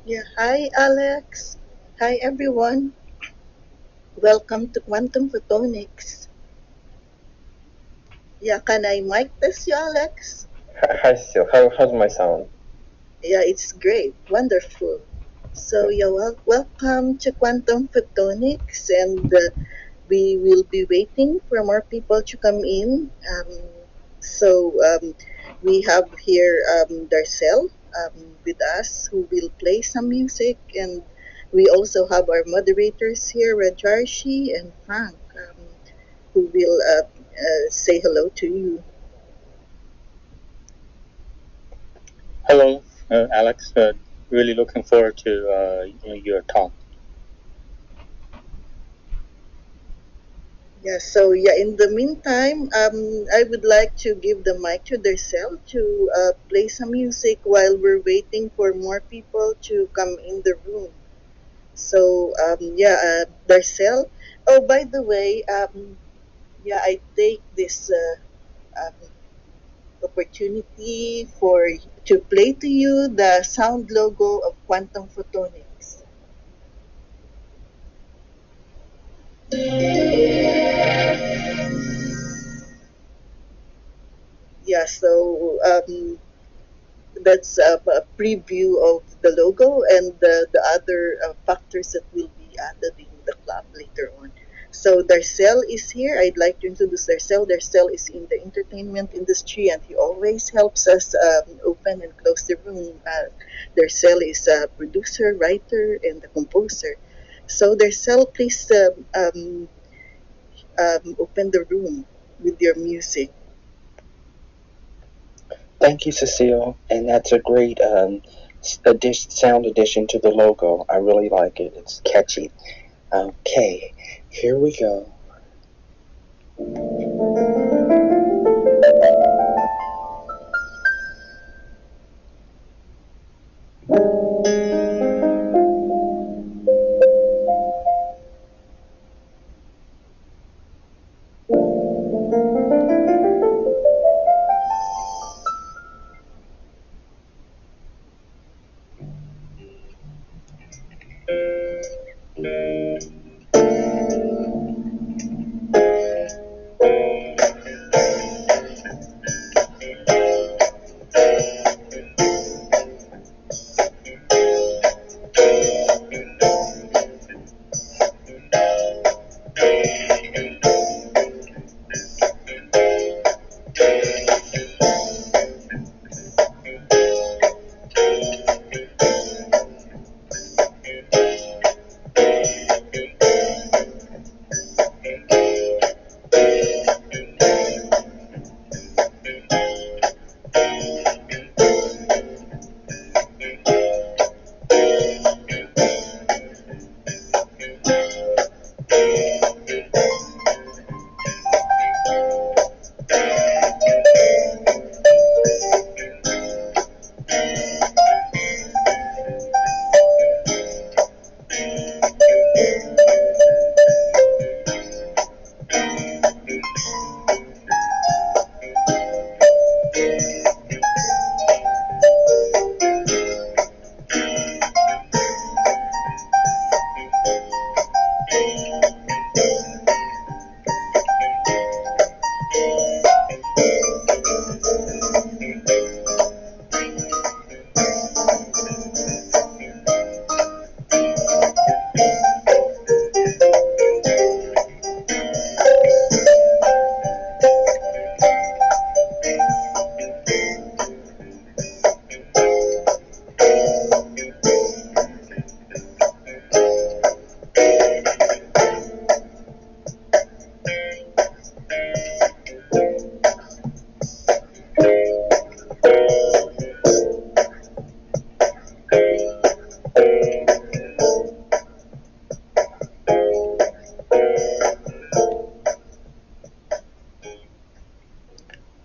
Yeah, hi Alex. Hi everyone. Welcome to Quantum Photonics. Yeah, can I mic test you, Alex? Hi, Cecile. How's my sound? Yeah, it's great. Wonderful. So, yeah, welcome to Quantum Photonics, and we will be waiting for more people to come in. So, we have here Darcel with us who will play some music, and we also have our moderators here, Rajarshi and Frank, who will say hello to you. Hello, Alex. Really looking forward to your talk. Yeah, so yeah, in the meantime, I would like to give the mic to Darcel to play some music while we're waiting for more people to come in the room. So, Darcel. Oh, by the way, yeah, I take this opportunity for to play to you the sound logo of Quantum Photonics. Yeah, so that's a preview of the logo and the other factors that will be added in the club later on. So Darcel is here. I'd like to introduce Darcel. Darcel is in the entertainment industry and he always helps us open and close the room. Darcel is a producer, writer, and a composer. So Darcel, please open the room with your music. Thank you, Cecile. And that's a great sound addition to the logo. I really like it. It's catchy. Okay, here we go.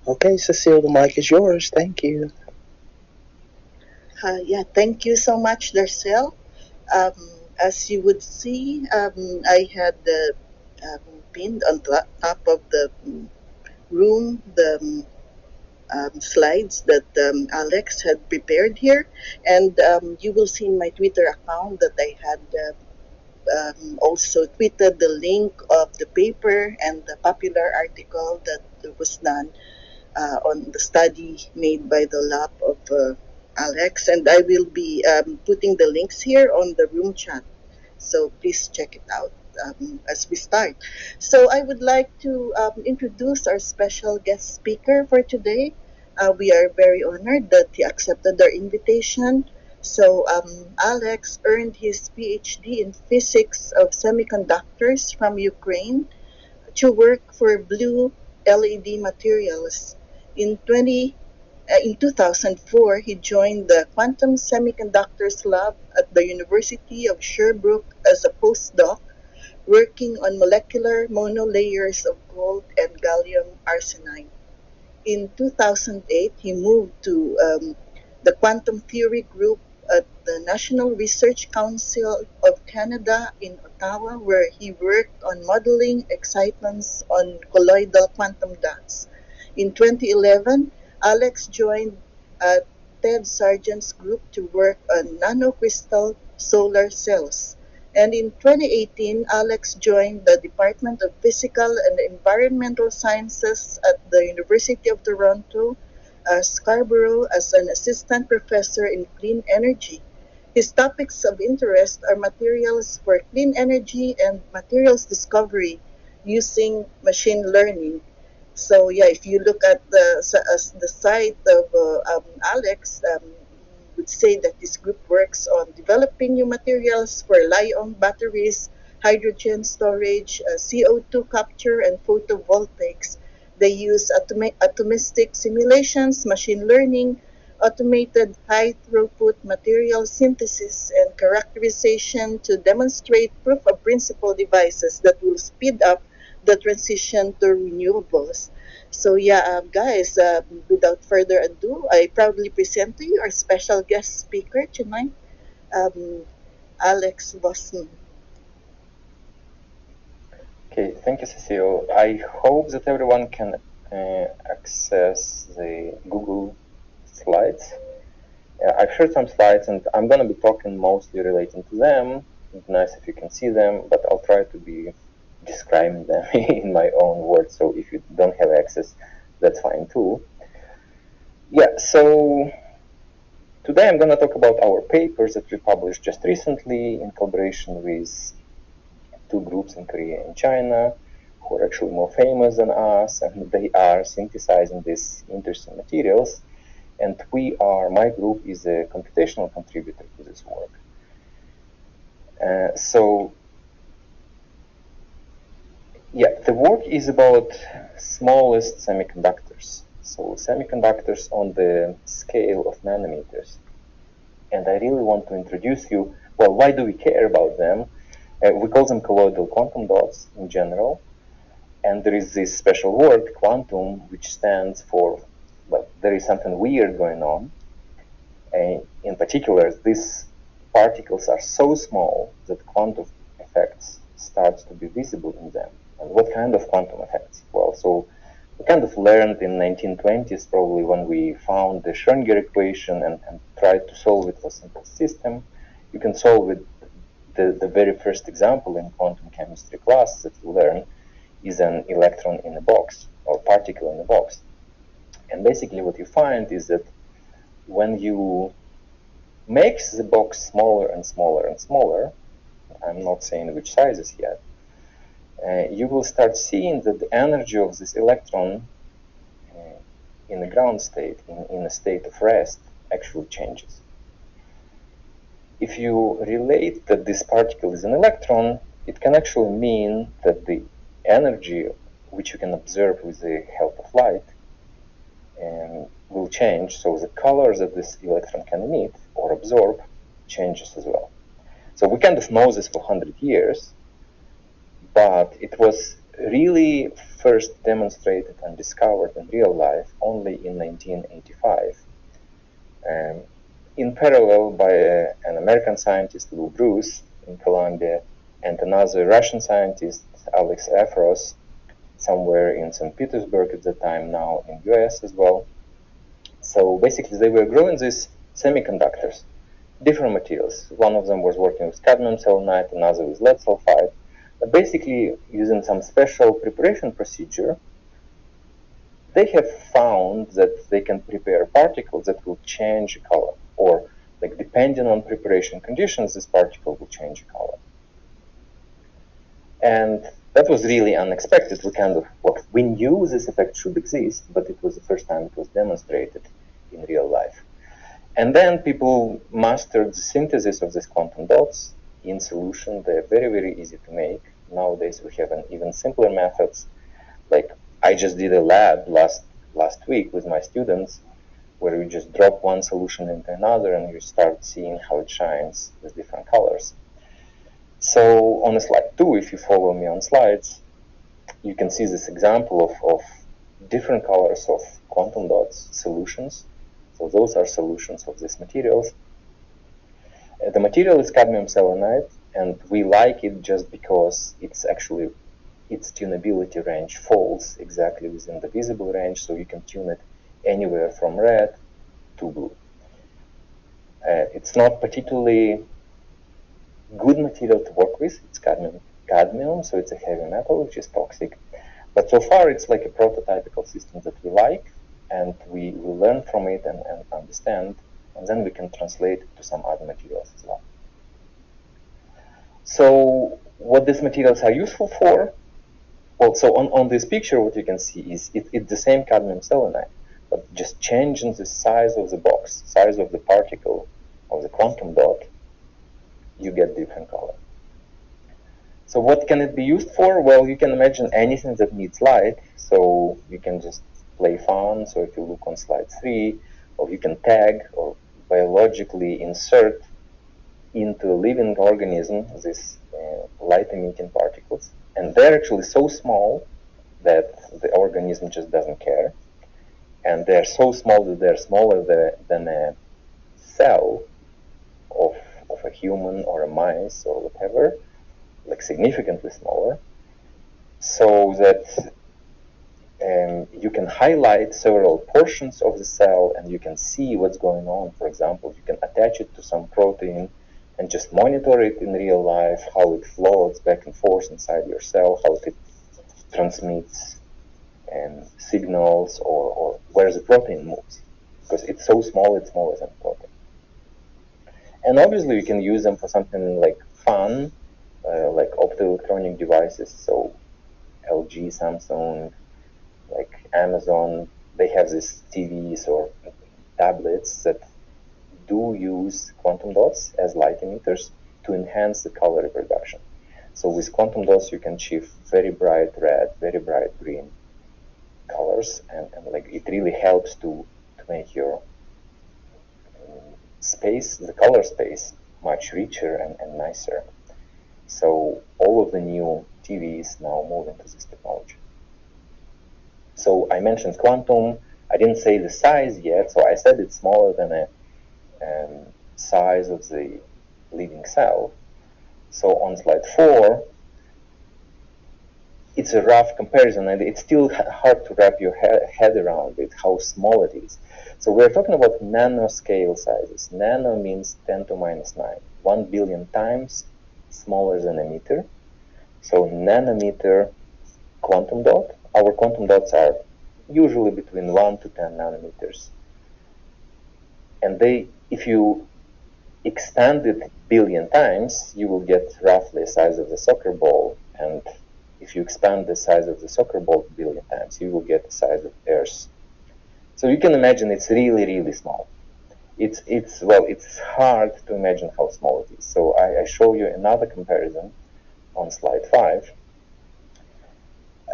Okay, Cecile, the mic is yours. Thank you. Yeah, thank you so much, Darcel. Um, as you would see, I had pinned on top of the room the slides that Alex had prepared here. And you will see in my Twitter account that I had also tweeted the link of the paper and the popular article that was done on the study made by the lab of Alex. And I will be putting the links here on the room chat. So please check it out as we start. So I would like to introduce our special guest speaker for today. We are very honored that he accepted our invitation. So Alex earned his PhD in physics of semiconductors from Ukraine to work for Blue LED Materials. In 2004, he joined the Quantum Semiconductors Lab at the University of Sherbrooke as a postdoc, working on molecular monolayers of gold and gallium arsenide. In 2008, he moved to the Quantum Theory Group at the National Research Council of Canada in Ottawa, where he worked on modeling excitements on colloidal quantum dots. In 2011, Alex joined Ted Sargent's group to work on nanocrystal solar cells. And in 2018, Alex joined the Department of Physical and Environmental Sciences at the University of Toronto, Scarborough, as an assistant professor in clean energy. His topics of interest are materials for clean energy and materials discovery using machine learning. So yeah, if you look at the site of Alex, would say that this group works on developing new materials for Li-ion batteries, hydrogen storage, CO2 capture, and photovoltaics. They use atomistic simulations, machine learning, automated high-throughput material synthesis, and characterization to demonstrate proof of principle devices that will speed up the transition to renewables. So yeah, guys, without further ado, I proudly present to you our special guest speaker tonight, um, AlexVosnyy. Okay, thank you, Cecile. I hope that everyone can access the Google Slides. I've shared some slides, and I'm going to be talking mostly relating to them. It's nice if you can see them, but I'll try to be describing them in my own words, so if you don't have access, that's fine too. Yeah, so today I'm going to talk about our papers that we published just recently in collaboration with two groups in Korea and China who are actually more famous than us, and they are synthesizing these interesting materials. And my group is a computational contributor to this work. The work is about smallest semiconductors. So semiconductors on the scale of nanometers. And I really want to introduce you, well, why do we care about them? We call them colloidal quantum dots in general. And there is this special word, quantum, which stands for, well, there is something weird going on. In particular, these particles are so small that quantum effects start to be visible in them. And what kind of quantum effects? Well, so we kind of learned in 1920s probably when we found the Schrödinger equation and tried to solve it for a simple system. You can solve it. The very first example in quantum chemistry class that you learn is an electron in a box or particle in a box. And basically what you find is that when you make the box smaller and smaller and smaller, I'm not saying which sizes yet, you will start seeing that the energy of this electron in the ground state, in a state of rest, actually changes. If you relate that this particle is an electron, it can actually mean that the energy which you can observe with the help of light will change, so the color that this electron can emit or absorb changes as well. So we kind of know this for 100 years, but it was really first demonstrated and discovered in real life only in 1985. In parallel by an American scientist, Lou Bruce, in Columbia, and another Russian scientist, Alexandr Voznyy, somewhere in St. Petersburg at the time, now in US as well. So basically, they were growing these semiconductors, different materials. One of them was working with cadmium selenide, another with lead sulfide. But basically, using some special preparation procedure, they have found that they can prepare particles that will change color, or like depending on preparation conditions, this particle will change color. And that was really unexpected. We knew this effect should exist, but it was the first time it was demonstrated in real life. And then people mastered the synthesis of these quantum dots in solution. They're very, very easy to make. Nowadays we have even simpler methods. Like I just did a lab last week with my students where you just drop one solution into another and you start seeing how it shines with different colors. So on slide 2, if you follow me on slides, you can see this example of different colors of quantum dots solutions. So those are solutions of these materials. The material is cadmium selenide, and we like it just because its tunability range falls exactly within the visible range, so you can tune it anywhere from red to blue. It's not particularly good material to work with. It's cadmium, so it's a heavy metal, which is toxic. But so far, it's like a prototypical system that we like, and we will learn from it and understand, and then we can translate it to some other materials as well. So what these materials are useful for? Well, so on this picture, what you can see is it's the same cadmium selenide, but just changing the size of the box, size of the particle of the quantum dot, you get different color. So what can it be used for? Well, you can imagine anything that needs light, so you can just play fun. So if you look on slide 3, or you can tag or biologically insert into a living organism these light-emitting particles. And they're actually so small that the organism just doesn't care. And they're so small that they're smaller than a cell of a human or a mice or whatever, like significantly smaller, so that you can highlight several portions of the cell and you can see what's going on. For example, you can attach it to some protein and just monitor it in real life, how it floats back and forth inside your cell, how it transmits signals, or where the protein moves. Because it's so small, it's smaller than protein. And obviously you can use them for something like fun, like optoelectronic devices. So LG, Samsung, like Amazon, they have these TVs or tablets that do use quantum dots as light emitters to enhance the color reproduction. So with quantum dots you can achieve very bright red, very bright green colors, and like it really helps to make your space, the color space, much richer and nicer. So all of the new TVs now move into this technology. So I mentioned quantum. I didn't say the size yet, so I said it's smaller than a size of the living cell. So on slide 4, it's a rough comparison, and it's still hard to wrap your head around it, how small it is. So we're talking about nanoscale sizes. Nano means 10 to minus 9, 1 billion times smaller than a meter. So nanometer quantum dot. Our quantum dots are usually between 1 to 10 nanometers. And if you expand it billion times, you will get roughly the size of the soccer ball. And if you expand the size of the soccer ball billion times, you will get the size of Earth. So you can imagine it's really, really small. It's hard to imagine how small it is. So I show you another comparison on slide 5.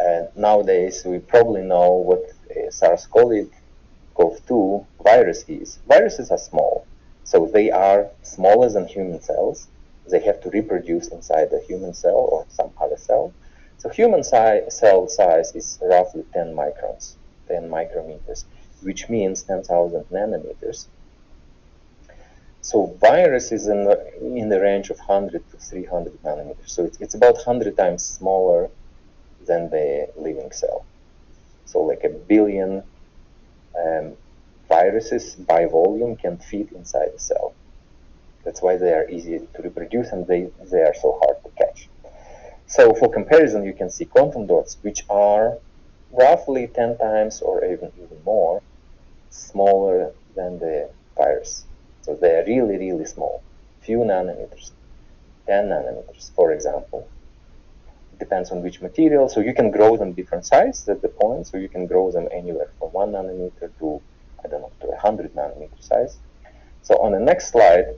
And nowadays we probably know what a SARS-CoV-2 virus is. Viruses are small, so they are smaller than human cells. They have to reproduce inside the human cell or some other cell. So human cell size is roughly 10 microns, 10 micrometers, which means 10,000 nanometers. So virus is in the range of 100 to 300 nanometers. So it's about 100 times smaller than the living cell. So like a billion viruses by volume can fit inside the cell. That's why they are easy to reproduce and they are so hard to catch. So for comparison, you can see quantum dots, which are roughly 10 times or even more smaller than the virus. So they are really, really small, few nanometers, 10 nanometers, for example. Depends on which material. So you can grow them different sizes at the point. So you can grow them anywhere from 1 nanometer to, I don't know, to 100 nanometer size. So on the next slide,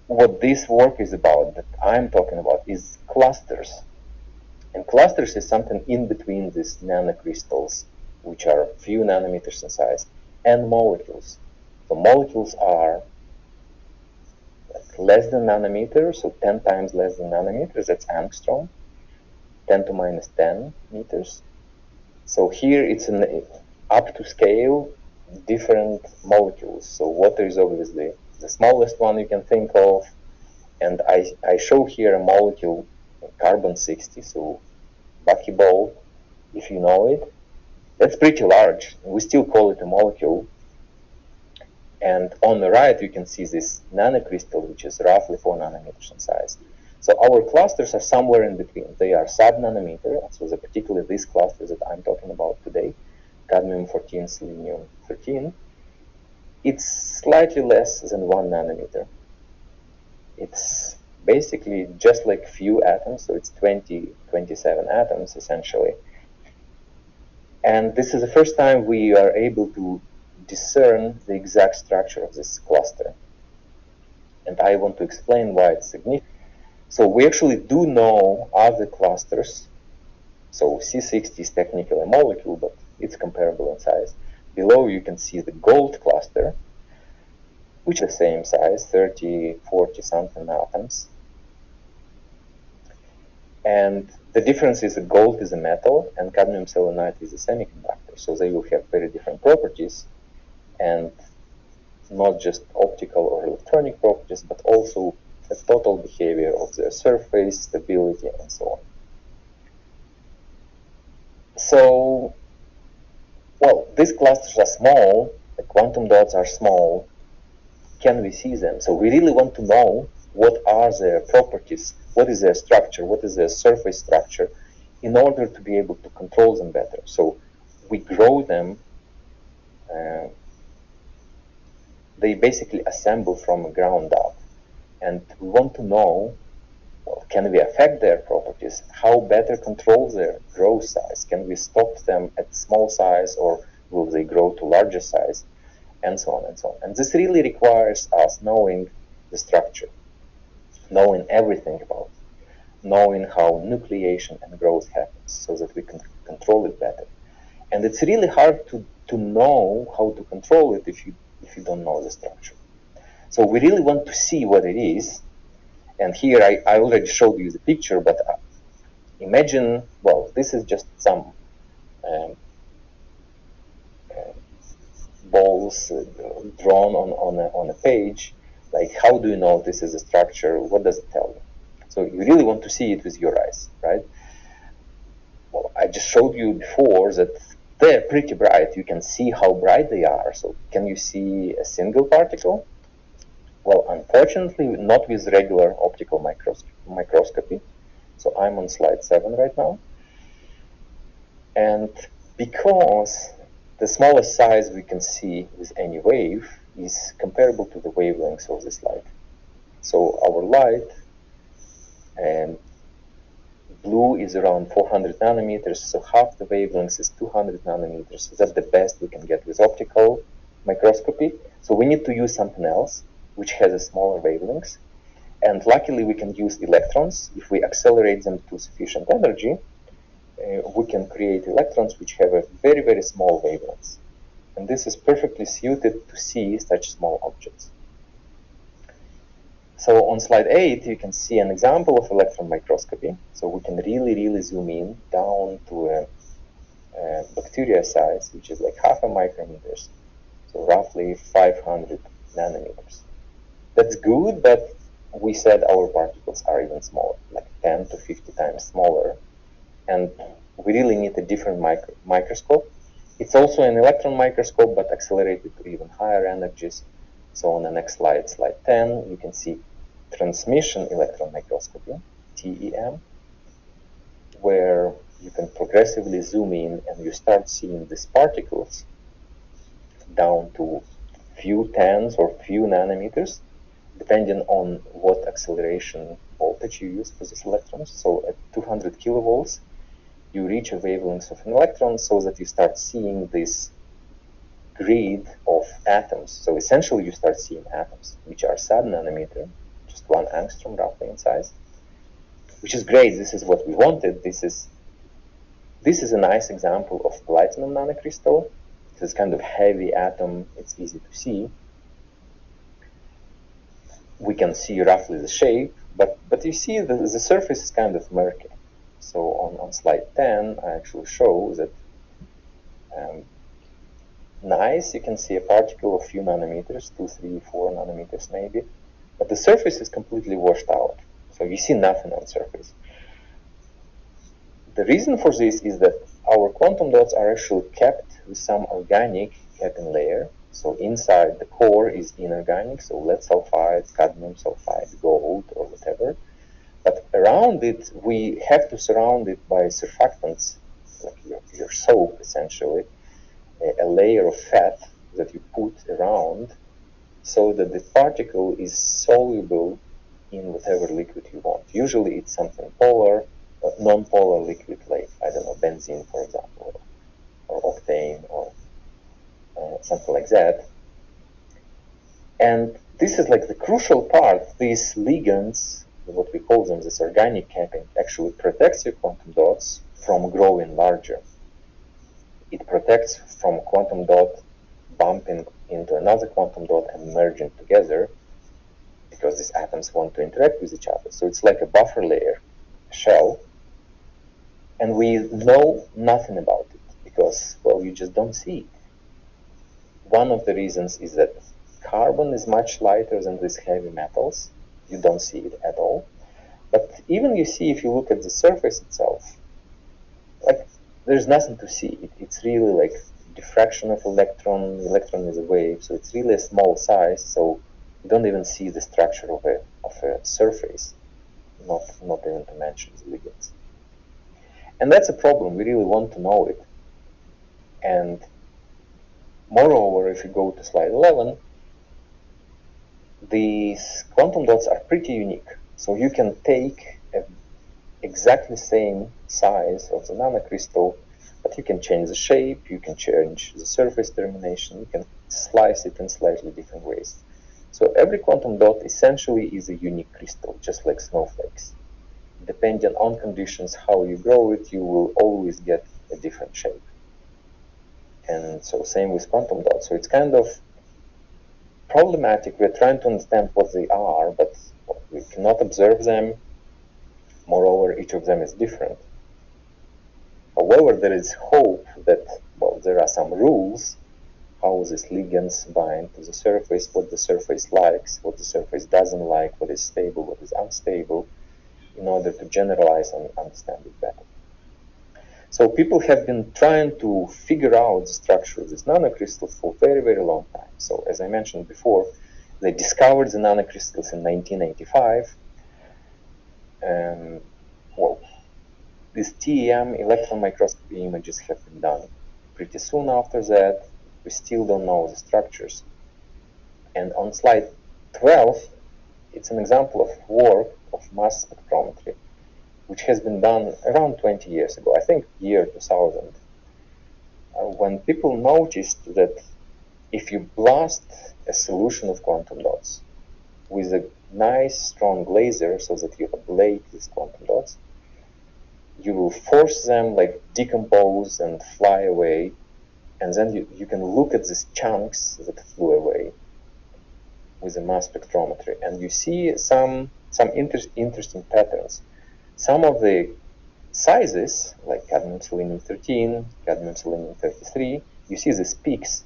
what this work is about, that I'm talking about, is clusters. And clusters is something in between these nanocrystals, which are few nanometers in size, and molecules. So molecules are like less than nanometers, so 10 times less than nanometers, that's angstrom, 10 to minus 10 meters. So here it's an up to scale different molecules. So water is obviously the smallest one you can think of, and I show here a molecule, carbon-60, so buckyball, if you know it. That's pretty large. We still call it a molecule. And on the right, you can see this nanocrystal, which is roughly 4 nanometers in size. So our clusters are somewhere in between. They are sub-nanometer, so particularly these clusters that I'm talking about today, cadmium-14, selenium-13, it's slightly less than 1 nanometer. It's basically just like few atoms, so it's 27 atoms essentially. And this is the first time we are able to discern the exact structure of this cluster. And I want to explain why it's significant. So we actually do know other clusters. So C60 is technically a molecule, but it's comparable in size. Below you can see the gold cluster, which is the same size, 30, 40 something atoms. And the difference is that gold is a metal and cadmium selenide is a semiconductor. So they will have very different properties, and not just optical or electronic properties, but also the total behavior of the surface, stability, and so on. So, well, these clusters are small, the quantum dots are small. Can we see them? So we really want to know what are their properties, what is their structure, what is their surface structure, in order to be able to control them better. So we grow them, they basically assemble from the ground up. And we want to know, well, can we affect their properties? How better control their growth size? Can we stop them at small size, or will they grow to larger size? And so on and so on. And this really requires us knowing the structure, knowing everything about it, knowing how nucleation and growth happens, so that we can control it better. And it's really hard to know how to control it if you don't know the structure. So we really want to see what it is. And here I already showed you the picture, but imagine, well, this is just some balls drawn on a page. Like, how do you know this is a structure? What does it tell you? So you really want to see it with your eyes, right? Well, I just showed you before that they're pretty bright. You can see how bright they are. So can you see a single particle? Well, unfortunately, not with regular optical microscopy. So I'm on slide 7 right now. And because the smallest size we can see with any wave is comparable to the wavelengths of this light. So our light, and blue is around 400 nanometers, so half the wavelength is 200 nanometers. So that's the best we can get with optical microscopy. So we need to use something else, which has a smaller wavelengths. And luckily we can use electrons. If we accelerate them to sufficient energy, we can create electrons which have a very, very small wavelengths. And this is perfectly suited to see such small objects. So on slide 8, you can see an example of electron microscopy. So we can really, really zoom in down to a bacteria size, which is like half a micrometers. So roughly 500 nanometers. That's good, but we said our particles are even smaller, like 10 to 50 times smaller. And we really need a different microscope. It's also an electron microscope, but accelerated to even higher energies. So on the next slide, slide 10, you can see transmission electron microscopy, TEM, where you can progressively zoom in and you start seeing these particles down to few tens or few nanometers, depending on what acceleration voltage you use for these electrons. So at 200 kilovolts, you reach a wavelength of an electron so that you start seeing this grid of atoms. So essentially you start seeing atoms, which are sub-nanometer, just 1 angstrom roughly in size, which is great. This is what we wanted. This is a nice example of platinum nanocrystal. It's kind of heavy atom. It's easy to see. We can see roughly the shape, but you see the surface is kind of murky. So on slide 10, I actually show that nice, you can see a particle of few nanometers, 2, 3, 4 nanometers maybe, but the surface is completely washed out. So you see nothing on the surface. The reason for this is that our quantum dots are actually kept with some organic capping layer. So inside the core is inorganic, so lead sulfide, cadmium sulfide, gold, or whatever. But around it, we have to surround it by surfactants, like your soap, essentially, a layer of fat that you put around so that the particle is soluble in whatever liquid you want. Usually it's something polar, non-polar liquid, like, I don't know, benzene, for example, or octane, or something like that. And this is like the crucial part. These ligands, what we call them, this organic capping, actually protects your quantum dots from growing larger. It protects from quantum dot bumping into another quantum dot and merging together, because these atoms want to interact with each other. So it's like a buffer layer, a shell, and we know nothing about it because, well, you just don't see it. One of the reasons is that carbon is much lighter than these heavy metals. You don't see it at all. But even you see, if you look at the surface itself, like, there's nothing to see. It's really like diffraction of electron. The electron is a wave, so it's really a small size. So you don't even see the structure of a surface, not even to mention the ligands. And that's a problem. We really want to know it. And moreover, if you go to slide 11, these quantum dots are pretty unique. So you can take exactly same size of the nanocrystal, but you can change the shape, you can change the surface termination, you can slice it in slightly different ways. So every quantum dot essentially is a unique crystal, just like snowflakes. Depending on conditions, how you grow it, you will always get a different shape. And so same with quantum dots. So it's kind of problematic. We're trying to understand what they are, but we cannot observe them. Moreover, each of them is different. However, there is hope that, well, there are some rules how these ligands bind to the surface, what the surface likes, what the surface doesn't like, what is stable, what is unstable, in order to generalize and understand it better. So people have been trying to figure out the structure of this nanocrystal for a very, very long time. So as I mentioned before, they discovered the nanocrystals in 1985. Well, these TEM electron microscopy images have been done pretty soon after that. We still don't know the structures. And on slide 12, it's an example of work of mass spectrometry, which has been done around 20 years ago, I think year 2000, when people noticed that if you blast a solution of quantum dots with a nice strong laser so that you ablate these quantum dots, you will force them like decompose and fly away, and then you can look at these chunks that flew away with a mass spectrometry, and you see some interesting patterns. Some of the sizes, like cadmium selenium 13, cadmium selenium 33, you see these peaks.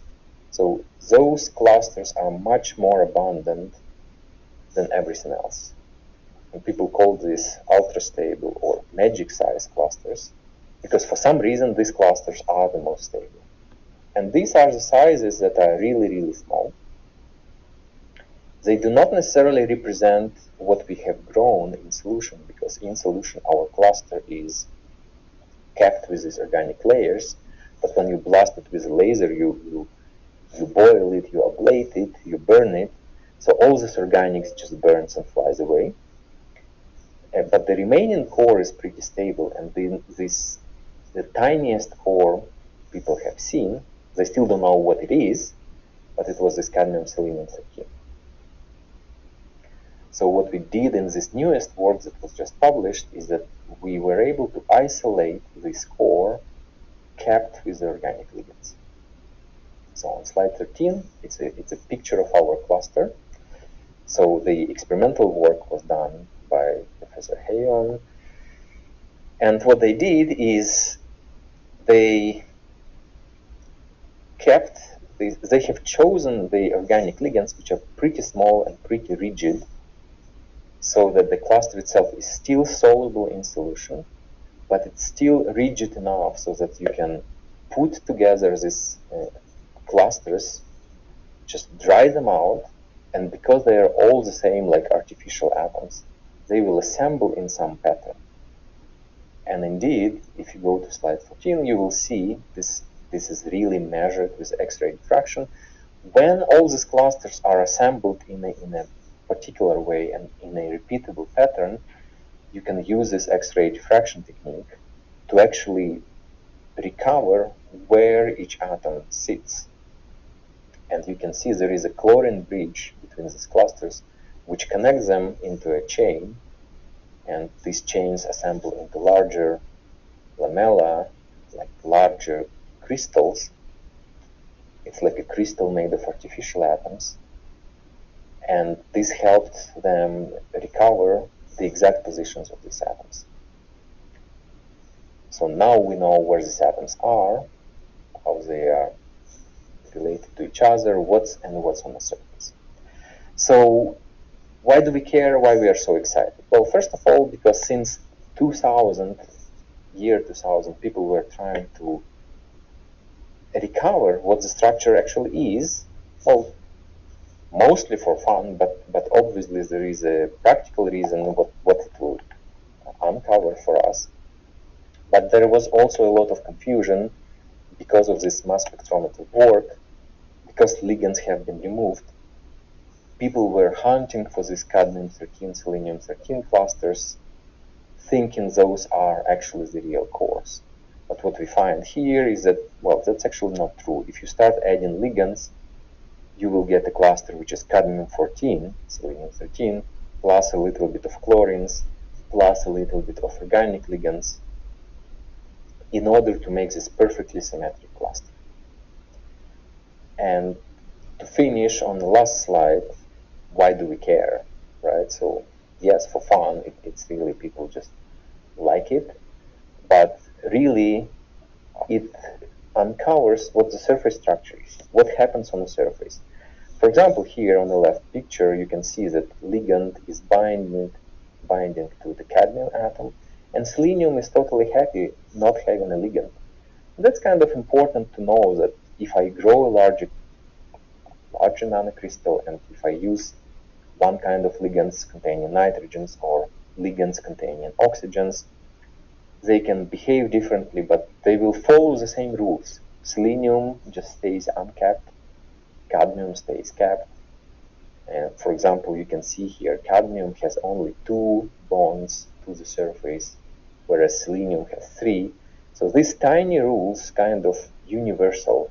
So those clusters are much more abundant than everything else. And people call this ultra-stable or magic size clusters, because for some reason these clusters are the most stable. And these are the sizes that are really, really small. They do not necessarily represent what we have grown in solution, because in solution our cluster is kept with these organic layers, but when you blast it with a laser, you boil it, you ablate it, you burn it, so all this organics just burns and flies away. But the remaining core is pretty stable, and the tiniest core people have seen, they still don't know what it is, but it was this cadmium selenium 13. So what we did in this newest work that was just published is that we were able to isolate this core capped with the organic ligands. So on slide 13, it's a picture of our cluster. So the experimental work was done by Professor Hayon, and what they did is they have chosen the organic ligands, which are pretty small and pretty rigid, so that the cluster itself is still soluble in solution, but it's still rigid enough so that you can put together these clusters, just dry them out, and because they are all the same, like artificial atoms, they will assemble in some pattern. And indeed, if you go to slide 14, you will see this is really measured with X-ray diffraction. When all these clusters are assembled in a particular way and in a repeatable pattern, you can use this X-ray diffraction technique to actually recover where each atom sits. And you can see there is a chlorine bridge between these clusters which connects them into a chain, and these chains assemble into larger lamella, like larger crystals. It's like a crystal made of artificial atoms, and this helped them recover the exact positions of these atoms. So now we know where these atoms are, how they are related to each other, what's on the surface. So why do we care? Why we are so excited? Well, first of all, because since 2000, people were trying to recover what the structure actually is. Well, mostly for fun, but obviously there is a practical reason what it will uncover for us. But there was also a lot of confusion because of this mass spectrometer work, because ligands have been removed. People were hunting for these cadmium-13, selenium-13 clusters, thinking those are actually the real cores. But what we find here is that, well, that's actually not true. If you start adding ligands, you will get a cluster which is cadmium-14, selenium-13, plus a little bit of chlorines, plus a little bit of organic ligands, in order to make this perfectly symmetric cluster. And to finish on the last slide, why do we care, right? So yes, for fun, it's really, people just like it, but really it uncovers what the surface structure is, what happens on the surface. For example, here on the left picture, you can see that ligand is binding to the cadmium atom, and selenium is totally happy not having a ligand. That's kind of important to know, that if I grow a larger nanocrystal, and if I use one kind of ligands containing nitrogens or ligands containing oxygens, they can behave differently, but they will follow the same rules. Selenium just stays uncapped, cadmium stays capped. And for example, you can see here, cadmium has only 2 bonds to the surface, whereas selenium has 3. So these tiny rules kind of universal,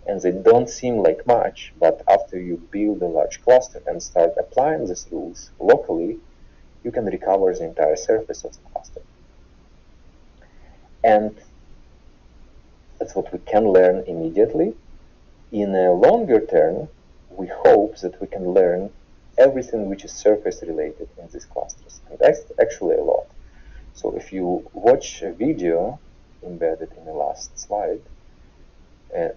and they don't seem like much, but after you build a large cluster and start applying these rules locally, you can recover the entire surface of the cluster. And that's what we can learn immediately. In a longer term, we hope that we can learn everything which is surface related in these clusters, and that's actually a lot. So if you watch a video embedded in the last slide,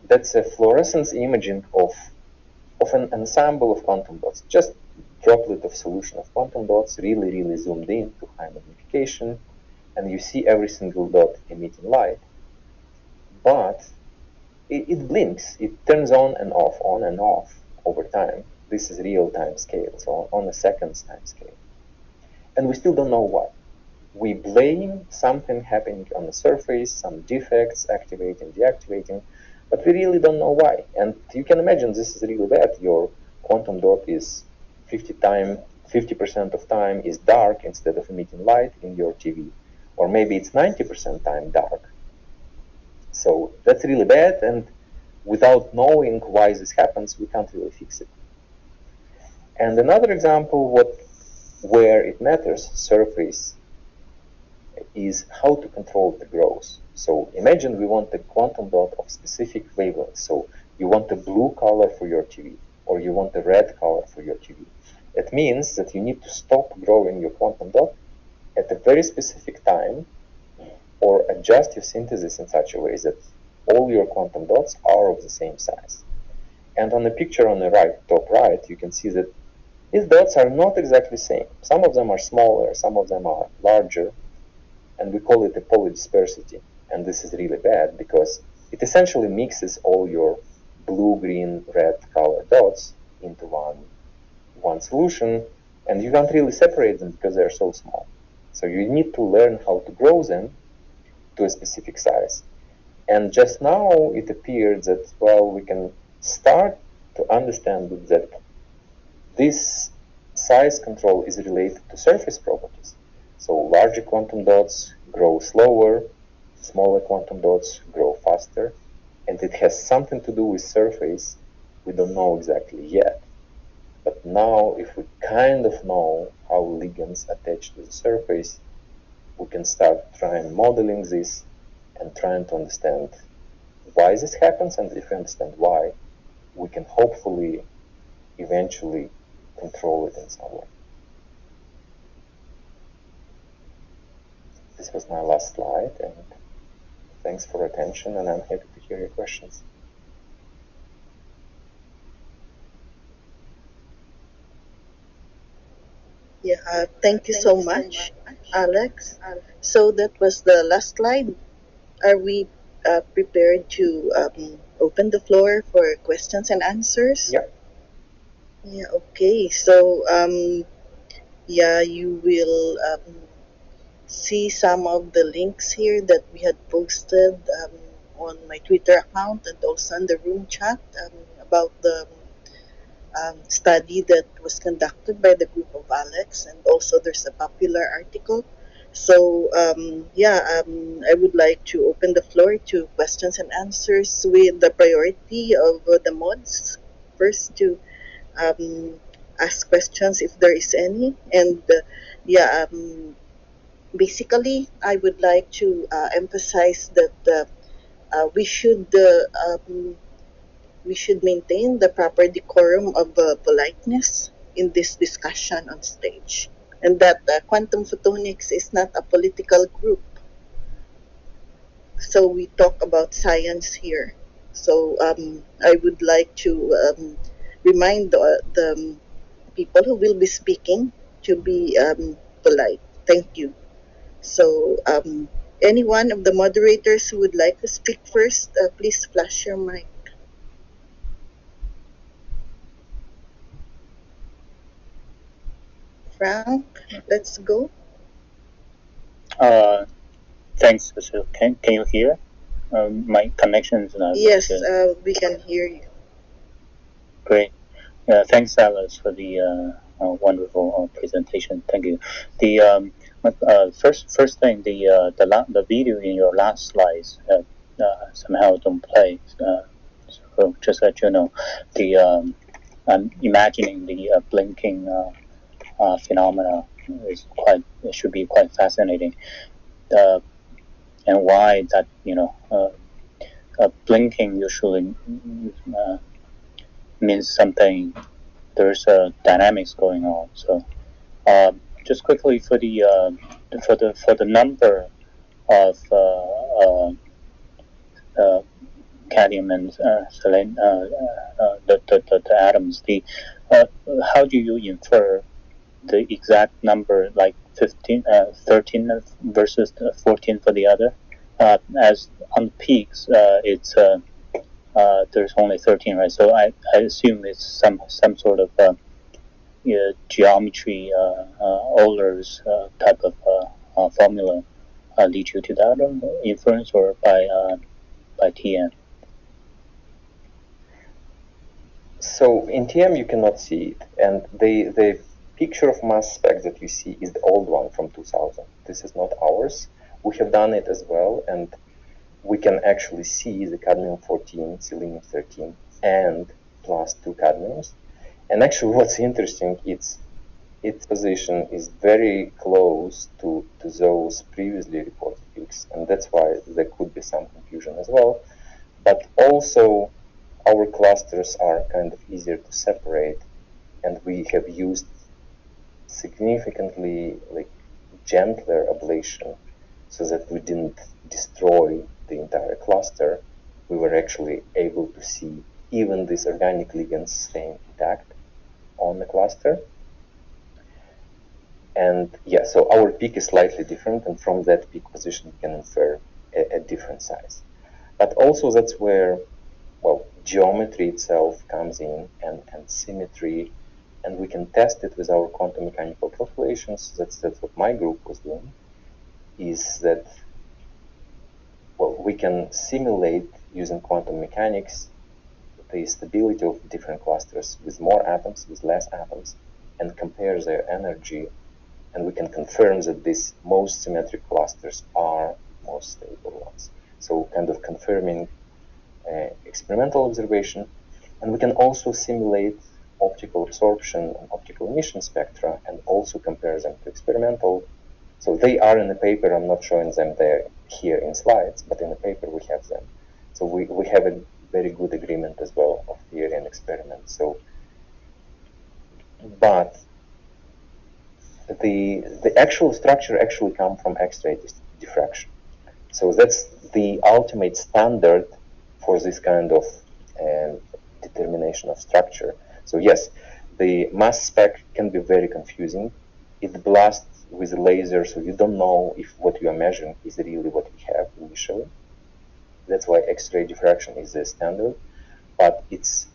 that's a fluorescence imaging of an ensemble of quantum dots, just droplet of solution of quantum dots, really zoomed in to high magnification, and you see every single dot emitting light. But it blinks. It turns on and off over time. This is real-time scale, so on a second's time scale. And we still don't know why. We blame something happening on the surface, some defects, activating, deactivating, but we really don't know why. And you can imagine this is really bad. Your quantum dot is 50% of time is dark instead of emitting light in your TV. Or maybe it's 90% time dark. So that's really bad, and without knowing why this happens, we can't really fix it. And another example where it matters, surface, is how to control the growth. So imagine we want a quantum dot of specific wavelength. So you want a blue color for your TV, or you want a red color for your TV. It means that you need to stop growing your quantum dot at a very specific time, or adjust your synthesis in such a way that all your quantum dots are of the same size. And on the picture on the top right, you can see that these dots are not exactly the same. Some of them are smaller, some of them are larger, and we call it a polydispersity. And this is really bad because it essentially mixes all your blue, green, red color dots into one solution, and you can't really separate them because they're so small. So you need to learn how to grow them to a specific size. And just now it appeared that, well, we can start to understand that this size control is related to surface properties. So larger quantum dots grow slower, smaller quantum dots grow faster, and it has something to do with surface. We don't know exactly yet. But now, if we kind of know how ligands attach to the surface, we can start trying modeling this and trying to understand why this happens, and if we understand why, we can hopefully eventually control it in some way. This was my last slide, and thanks for attention, and I'm happy to hear your questions. Yeah, thank you so much, Alex. So that was the last slide. Are we prepared to open the floor for questions and answers? Yeah. Yeah, okay. So, yeah, you will see some of the links here that we had posted on my Twitter account and also on the room chat about the study that was conducted by the group of Alex, and also there's a popular article. So I would like to open the floor to questions and answers with the priority of the mods first to ask questions if there is any. And basically, I would like to emphasize that we should maintain the proper decorum of politeness in this discussion on stage, and that quantum photonics is not a political group. So we talk about science here. So I would like to remind the people who will be speaking to be polite. Thank you. So any one of the moderators who would like to speak first, please flash your mic. Frank, let's go. Thanks, Cecile. Can you hear? My connection is not Yes, good. we can hear you. Great. Thanks, Alice, for the wonderful presentation. Thank you. The first thing, the video in your last slides somehow don't play. So just let you know, I'm imagining the blinking phenomena should be quite fascinating. And why that blinking usually means something. There's dynamics going on. So just quickly for the number of cadmium and selenium, the atoms. How do you infer the exact number, like 13 versus 14 for the other? As on peaks, it's there's only 13, right? So I assume it's some sort of geometry, Euler's type of formula lead you to that inference, or by TM? So in TM you cannot see it, and the picture of mass spec that you see is the old one from 2000. This is not ours. We have done it as well, and we can actually see the cadmium 14, selenium 13, and plus 2 cadmiums. And actually what's interesting, its position is very close to those previously reported peaks, and that's why there could be some confusion as well. But also our clusters are kind of easier to separate, and we have used significantly gentler ablation so that we didn't destroy the entire cluster. We were actually able to see even these organic ligands staying intact on the cluster. And yeah, so our peak is slightly different, and from that peak position we can infer a different size. But also that's where, well, geometry itself comes in, and symmetry, and we can test it with our quantum mechanical calculations. That's what my group was doing, is that, well, we can simulate using quantum mechanics the stability of different clusters with more atoms, with less atoms, and compare their energy, and we can confirm that these most symmetric clusters are most stable ones. So kind of confirming experimental observation, and we can also simulate optical absorption and optical emission spectra and also compare them to experimental. So they are in the paper. I'm not showing them there here in slides, but in the paper we have them. So we have a very good agreement as well of theory and experiment. So, but the actual structure actually comes from X-ray diffraction. So that's the ultimate standard for this kind of determination of structure. So yes, the mass spec can be very confusing. It blasts with a laser, so you don't know if what you are measuring is really what we have initially. That's why X-ray diffraction is the standard, but it's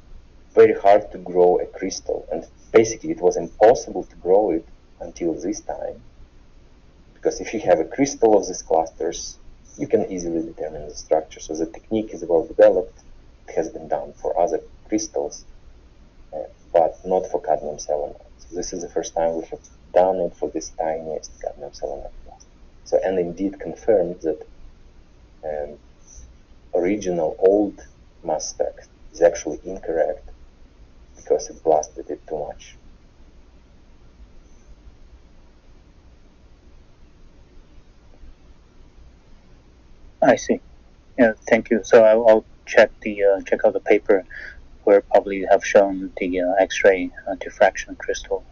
very hard to grow a crystal, and basically it was impossible to grow it until this time, because if you have a crystal of these clusters, you can easily determine the structure. So the technique is well developed. It has been done for other crystals, but not for cadmium selenide. So this is the first time we have done it for this tiniest cadmium selenide cluster. So, and indeed confirmed that original old mass spec is actually incorrect because it blasted it too much. I see. Yeah, thank you. So I'll check out the paper where probably you have shown the X-ray diffraction crystal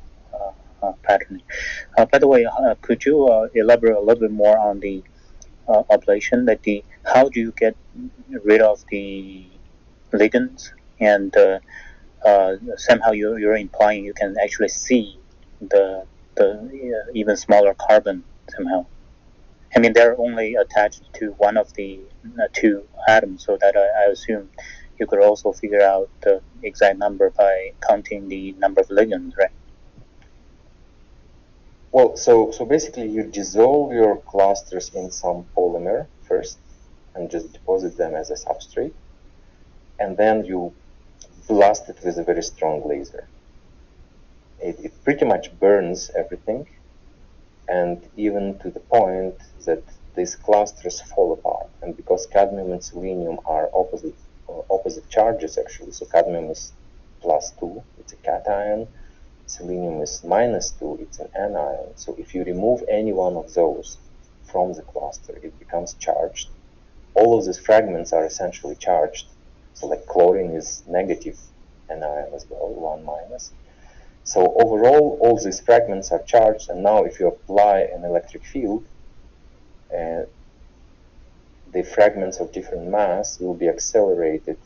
patterning. By the way, could you elaborate a little bit more on the ablation? Like how do you get rid of the ligands, and somehow you're implying you can actually see the even smaller carbon somehow. I mean, they're only attached to one of the two atoms, so that I assume you could also figure out the exact number by counting the number of ligands, right? Well, so basically you dissolve your clusters in some polymer first and just deposit them as a substrate, and then you blast it with a very strong laser. It pretty much burns everything, and even to the point that these clusters fall apart. And because cadmium and selenium are opposite charges actually, so cadmium is +2, it's a cation, selenium is -2, it's an anion. So if you remove any one of those from the cluster, it becomes charged. All of these fragments are essentially charged. So like chlorine is negative anion as well, 1-. So overall, all these fragments are charged, and now if you apply an electric field, the fragments of different mass will be accelerated,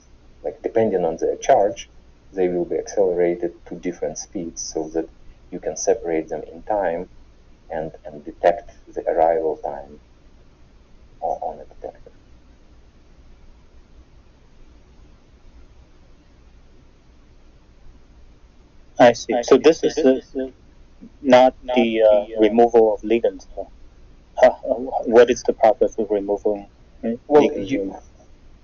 like depending on their charge, they will be accelerated to different speeds so that you can separate them in time and detect the arrival time on a detector. I see. So this is not the removal of ligands. What is the process of removing? Well,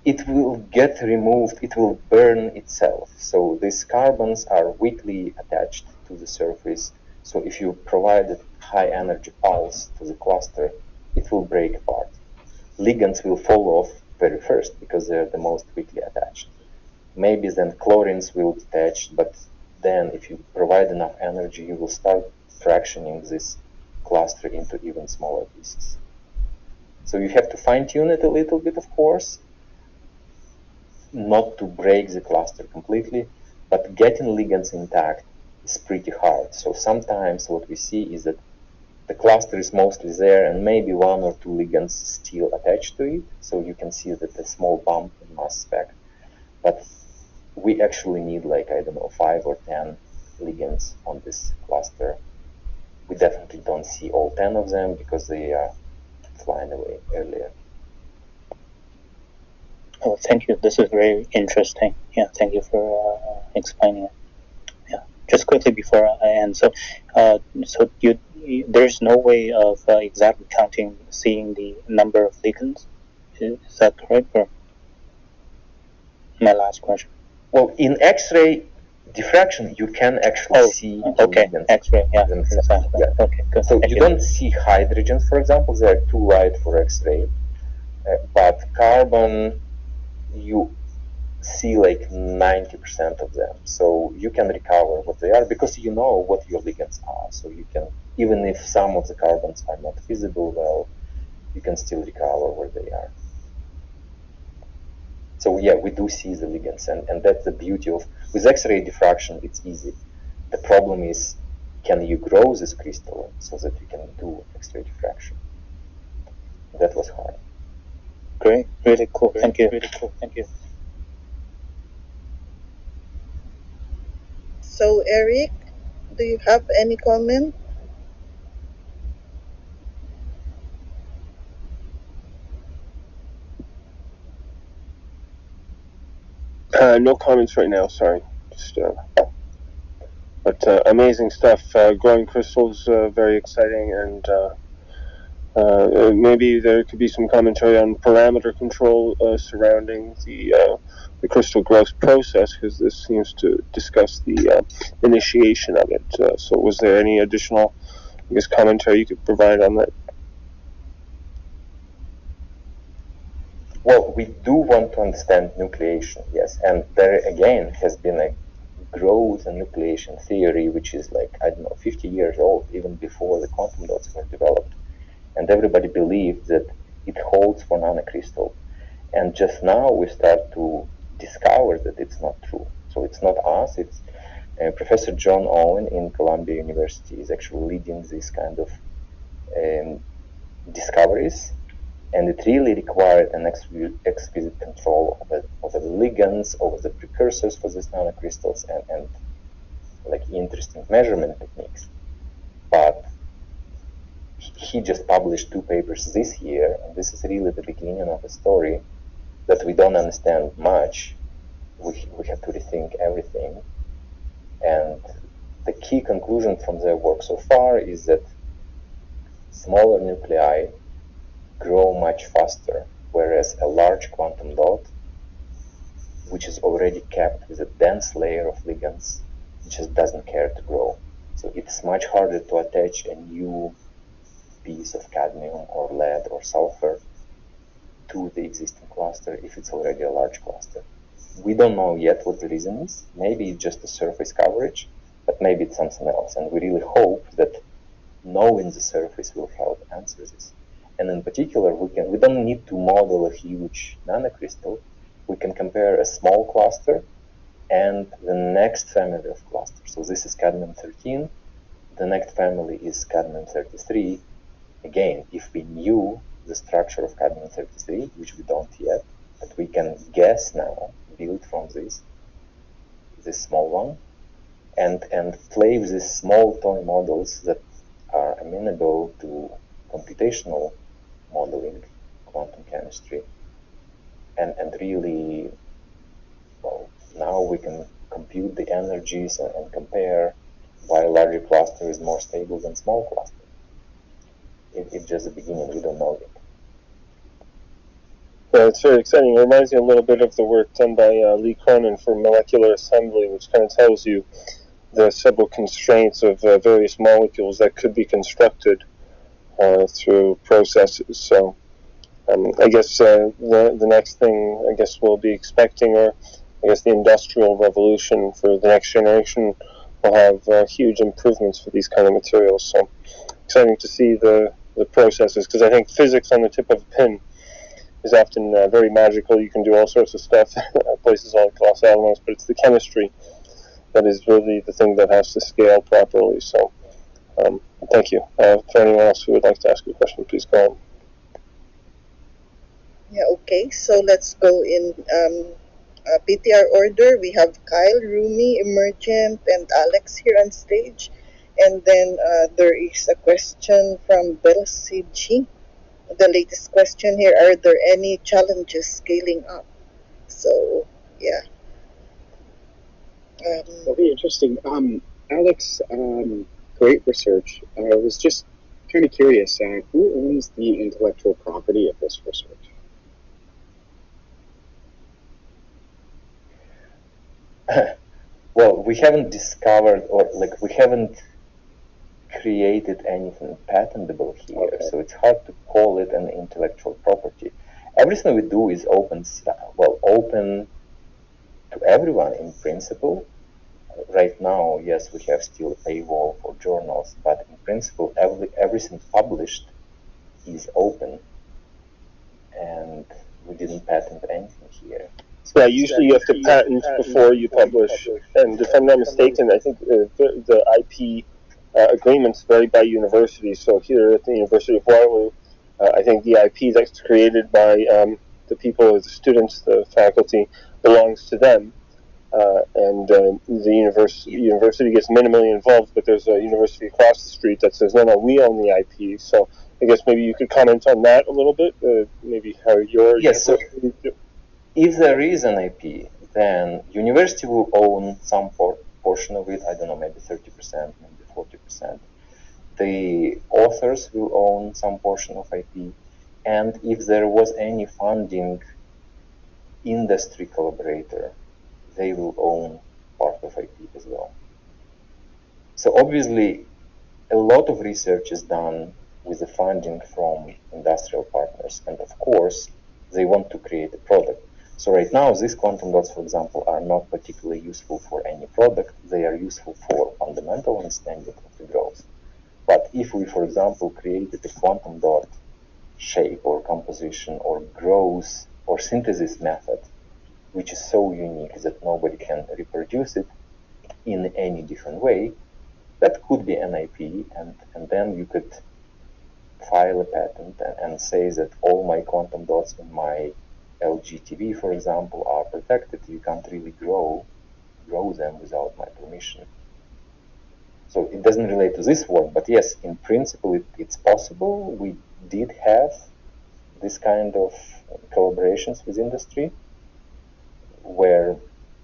it will get removed, it will burn itself. So these carbons are weakly attached to the surface. So if you provide a high energy pulse to the cluster, it will break apart. Ligands will fall off very first because they're the most weakly attached. Maybe then chlorines will detach, but then if you provide enough energy, you will start fractioning this cluster into even smaller pieces. So you have to fine-tune it a little bit, of course, not to break the cluster completely, but getting ligands intact is pretty hard. So sometimes what we see is that the cluster is mostly there and maybe one or two ligands still attached to it. So you can see that a small bump in mass spec. But we actually need 5 or 10 ligands on this cluster. We definitely don't see all 10 of them because they are flying away earlier. Oh, thank you. This is very interesting. Yeah, thank you for explaining it. Yeah, just quickly before I end. So, there's no way of exactly seeing the number of ligands. Is that correct? Or my last question. Well, in X-ray diffraction, you can actually see ligands. X-ray, yeah, exactly. Yeah. Okay, good. So you don't see hydrogens, for example. They are too light for X-ray. But carbon, you see 90% of them. So you can recover what they are because you know what your ligands are. So you can, even if some of the carbons are not visible well, you can still recover where they are. So yeah, we do see the ligands, and that's the beauty of, with X-ray diffraction, it's easy. The problem is, can you grow this crystal so that you can do X-ray diffraction? That was hard. Great, really cool. Thank you. Really cool. Thank you. So Eric, do you have any comment? No comments right now, sorry. Just, but amazing stuff. Growing crystals, very exciting, and maybe there could be some commentary on parameter control surrounding the crystal growth process, because this seems to discuss the initiation of it. So was there any additional, commentary you could provide on that? Well, we do want to understand nucleation, yes, and there again has been a growth and nucleation theory which is 50 years old, even before the quantum dots were developed, and everybody believed that it holds for nanocrystal, and just now we start to discover that it's not true. So it's not us, it's Professor John Owen in Columbia University is actually leading this kind of discoveries. And it really required an exquisite control over the ligands, over the precursors for these nanocrystals, and interesting measurement techniques. But he just published 2 papers this year, and this is really the beginning of a story that we don't understand much. We have to rethink everything. And the key conclusion from their work so far is that smaller nuclei grow much faster, whereas a large quantum dot, which is already capped with a dense layer of ligands, just doesn't care to grow. So it's much harder to attach a new piece of cadmium or lead or sulfur to the existing cluster if it's already a large cluster. We don't know yet what the reason is. Maybe it's just the surface coverage, but maybe it's something else. And we really hope that knowing the surface will help answer this. And in particular, we don't need to model a huge nanocrystal. We can compare a small cluster and the next family of clusters. So this is cadmium-13. The next family is cadmium-33. Again, if we knew the structure of cadmium-33, which we don't yet, but we can guess now, build from this small one, and play with these small toy models that are amenable to computational modeling, quantum chemistry, and really, well, now we can compute the energies and compare why a larger cluster is more stable than small cluster. It's just the beginning, we don't know yet. Well, it's very exciting. It reminds me a little bit of the work done by Lee Cronin for molecular assembly, which kind of tells you the several constraints of various molecules that could be constructed through processes. So I guess the next thing I guess we'll be expecting, or I guess the industrial revolution for the next generation, will have huge improvements for these kind of materials. So exciting to see the processes, because I think physics on the tip of a pin is often very magical. You can do all sorts of stuff at places like Los Alamos, but it's the chemistry that is really the thing that has to scale properly. So thank you. For anyone else who would like to ask a question, please go on. Yeah, okay. So let's go in PTR order. We have Kyle, Rumi, Emergent, and Alex here on stage. And then there is a question from Belsi G. The latest question here, are there any challenges scaling up? So, yeah. That'll be interesting. Alex, great research. I was just kind of curious, who owns the intellectual property of this research? Well, we haven't discovered, or like we haven't created anything patentable here, okay. So it's hard to call it an intellectual property. Everything we do is open to everyone in principle. Right now, yes, we have still a paywall for journals, but in principle, everything published is open, and we didn't patent anything here. Yeah, usually you have to patent before you publish, and if I'm not mistaken, I think the IP agreements vary by university. So here at the University of Waterloo, I think the IP that's created by the people, the students, the faculty, belongs to them, and the university gets minimally involved, but there's a university across the street that says, no, we own the IP. So I guess maybe you could comment on that a little bit, maybe how your... Yes, so if there is an IP, then university will own some portion of it, I don't know, maybe 30%, maybe 40%. The authors will own some portion of IP, and if there was any funding industry collaborator, they will own part of IP as well. So obviously, a lot of research is done with the funding from industrial partners, and of course, they want to create a product. So right now, these quantum dots, for example, are not particularly useful for any product. They are useful for fundamental understanding of the growth. But if we, for example, created a quantum dot shape or composition or growth or synthesis method, which is so unique that nobody can reproduce it in any different way, that could be an IP, and then you could file a patent and say that all my quantum dots in my LGTV, for example, are protected. You can't really grow them without my permission. So it doesn't relate to this work, but yes, in principle, it's possible. We did have this kind of collaborations with industry, where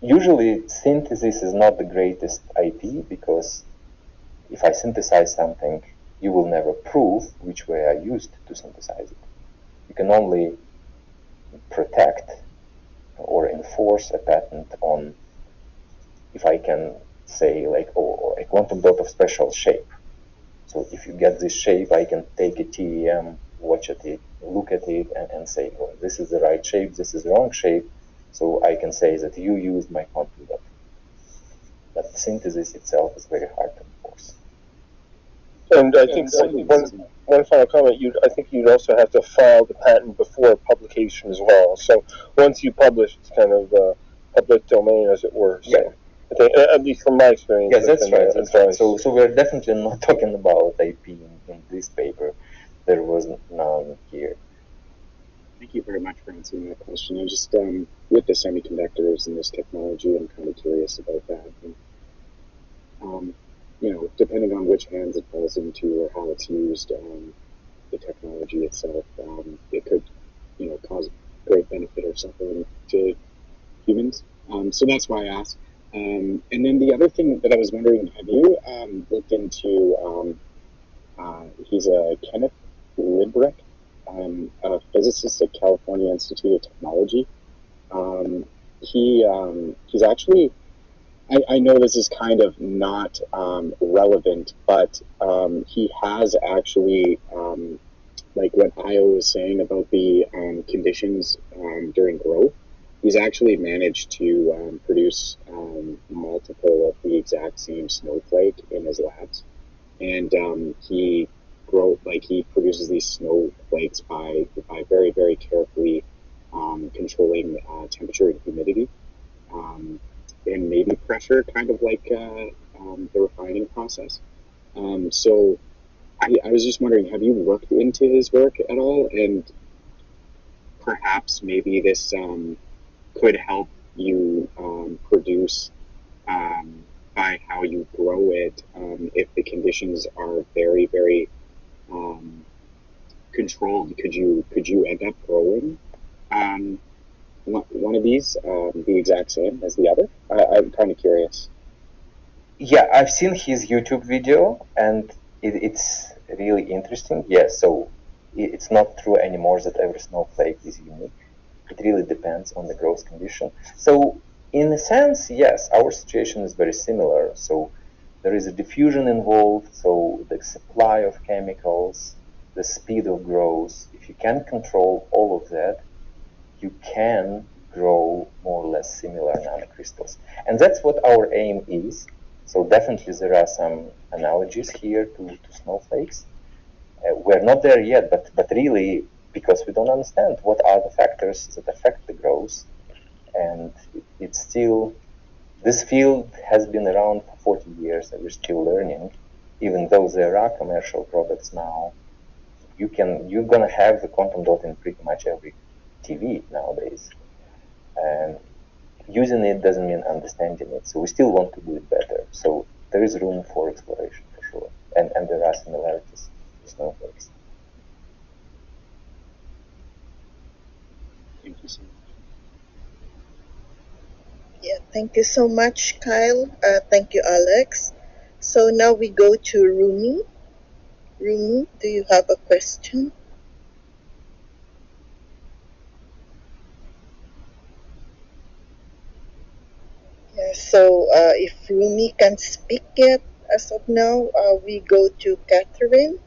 usually synthesis is not the greatest IP, because if I synthesize something, you will never prove which way I used to synthesize it. You can only protect or enforce a patent on if I can say like, oh, a quantum dot of special shape. So if you get this shape, I can take a TEM, watch at it, look at it, and say, oh, this is the right shape, this is the wrong shape. So I can say that you used my quantum dot. But synthesis itself is very hard to enforce. And I think one final comment, I think you'd also have to file the patent before publication as well. So once you publish, it's kind of public domain, as it were. So yeah. I think, at least from my experience. Yes, that's right. That's right. So we're definitely not talking about IP in this paper. There was none here. Thank you very much for answering that question. I'm just, with the semiconductors and this technology, I'm kind of curious about that. And, depending on which hands it falls into or how it's used, the technology itself, it could, cause great benefit or suffering to humans. So that's why I asked. And then the other thing that I was wondering, have you looked into, he's a Kenneth Librick, a physicist at California Institute of Technology. He's actually, I know this is kind of not relevant, but he has actually, like what Io was saying about the conditions during growth, he's actually managed to produce multiple of the exact same snowflake in his labs, and he produces these snowflakes by very very carefully controlling temperature and humidity, and maybe pressure, kind of like the refining process. So I was just wondering, have you looked into his work at all, and perhaps maybe this could help you produce by how you grow it, if the conditions are very very controlled? Could you end up growing one of these the exact same as the other? I'm kind of curious. Yeah, I've seen his YouTube video, and it's really interesting. Yeah, so it's not true anymore that every snowflake is unique. It really depends on the growth condition. So in a sense, yes, our situation is very similar. So there is a diffusion involved, so the supply of chemicals, the speed of growth. If you can control all of that, you can grow more or less similar nanocrystals. And that's what our aim is. So definitely there are some analogies here to snowflakes. We're not there yet, but really, because we don't understand what are the factors that affect the growth. And it's still, this field has been around for 40 years and we're still learning, even though there are commercial products now. You're gonna have the quantum dot in pretty much every TV nowadays. And using it doesn't mean understanding it. So we still want to do it better. So there is room for exploration for sure. And there are similarities with snowflakes. Thank you so much. Yeah, thank you so much, Kyle. Thank you, Alex. So now we go to Rumi. Rumi, do you have a question? Yeah, so if Rumi can speak yet as of now, we go to Catherine.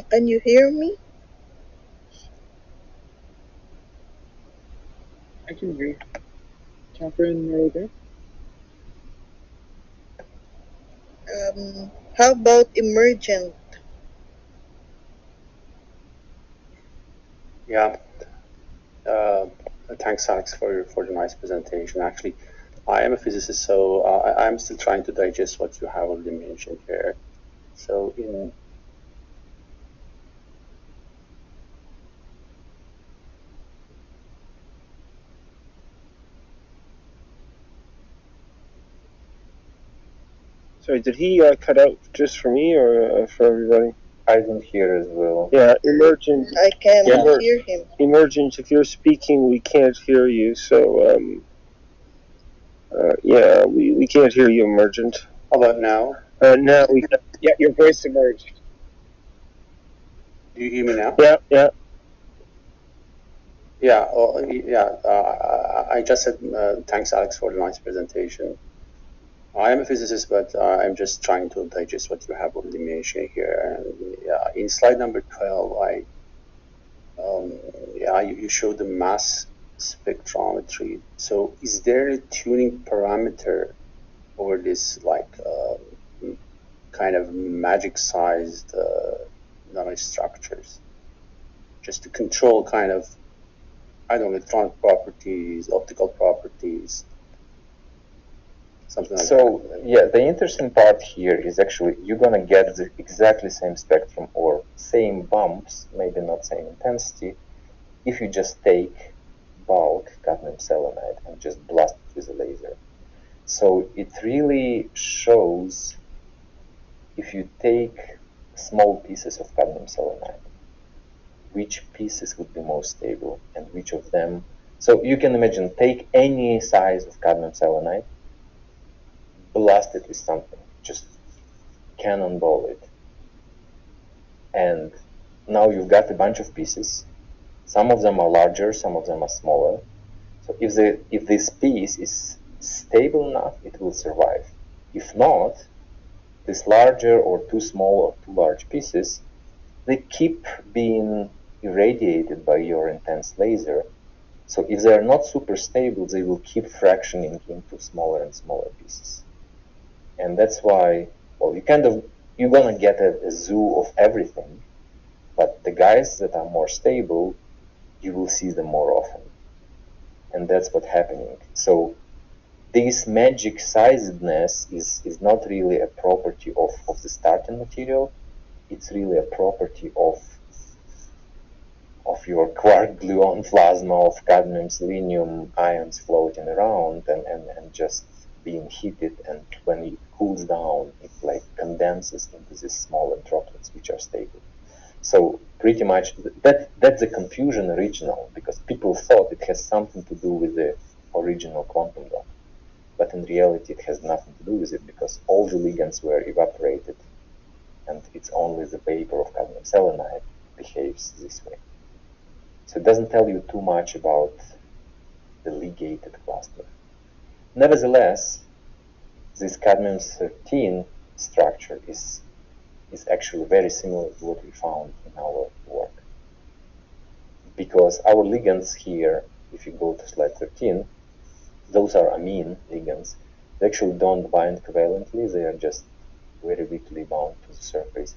Can you hear me? I can hear you. Catherine, are you there? How about emergent? Yeah. Thanks, Alex, for the nice presentation. Actually, I am a physicist, so I'm still trying to digest what you have already mentioned here. So in Sorry, did he cut out just for me or for everybody? I didn't hear as well. Yeah, emergent. I cannot hear him. Emergent, if you're speaking, we can't hear you. So, yeah, we can't hear you, emergent. How about now? Now we. Yeah, your voice emerged. Do you hear me now? Yeah, yeah. Yeah. I just said thanks, Alex, for the nice presentation. I am a physicist, but I'm just trying to digest what you have already mentioned here. In slide number 12, you showed the mass spectrometry. So is there a tuning parameter over this, like kind of magic-sized nanostructures, just to control kind of, I don't know, electronic properties, optical properties, something like that? So yeah, the interesting part here is actually you're gonna get the exactly same spectrum or same bumps, maybe not same intensity, if you just take bulk cadmium selenide and just blast it with a laser. So it really shows if you take small pieces of cadmium selenide, which pieces would be most stable and which of them. So you can imagine, take any size of cadmium selenide, blast it with something, just cannonball it, and now you've got a bunch of pieces. Some of them are larger, some of them are smaller. So if this piece is stable enough, it will survive. If not, this larger or too small or too large pieces, they keep being irradiated by your intense laser. So if they are not super stable, they will keep fractioning into smaller and smaller pieces. And that's why, well, you're gonna get a zoo of everything, but the guys that are more stable, you will see them more often. And that's what's happening. So this magic sizedness is not really a property of the starting material. It's really a property of your quark gluon plasma of cadmium selenium ions floating around and just being heated, and when it cools down, it like condenses into these smaller droplets which are stable. So pretty much that's the confusion original, because people thought it has something to do with the original quantum dot. But in reality, it has nothing to do with it, because all the ligands were evaporated, and it's only the vapor of cadmium selenide behaves this way. So it doesn't tell you too much about the ligated cluster. Nevertheless, this cadmium-13 structure is actually very similar to what we found in our work. Because our ligands here, if you go to slide 13, those are amine ligands. They actually don't bind covalently, they are just very weakly bound to the surface.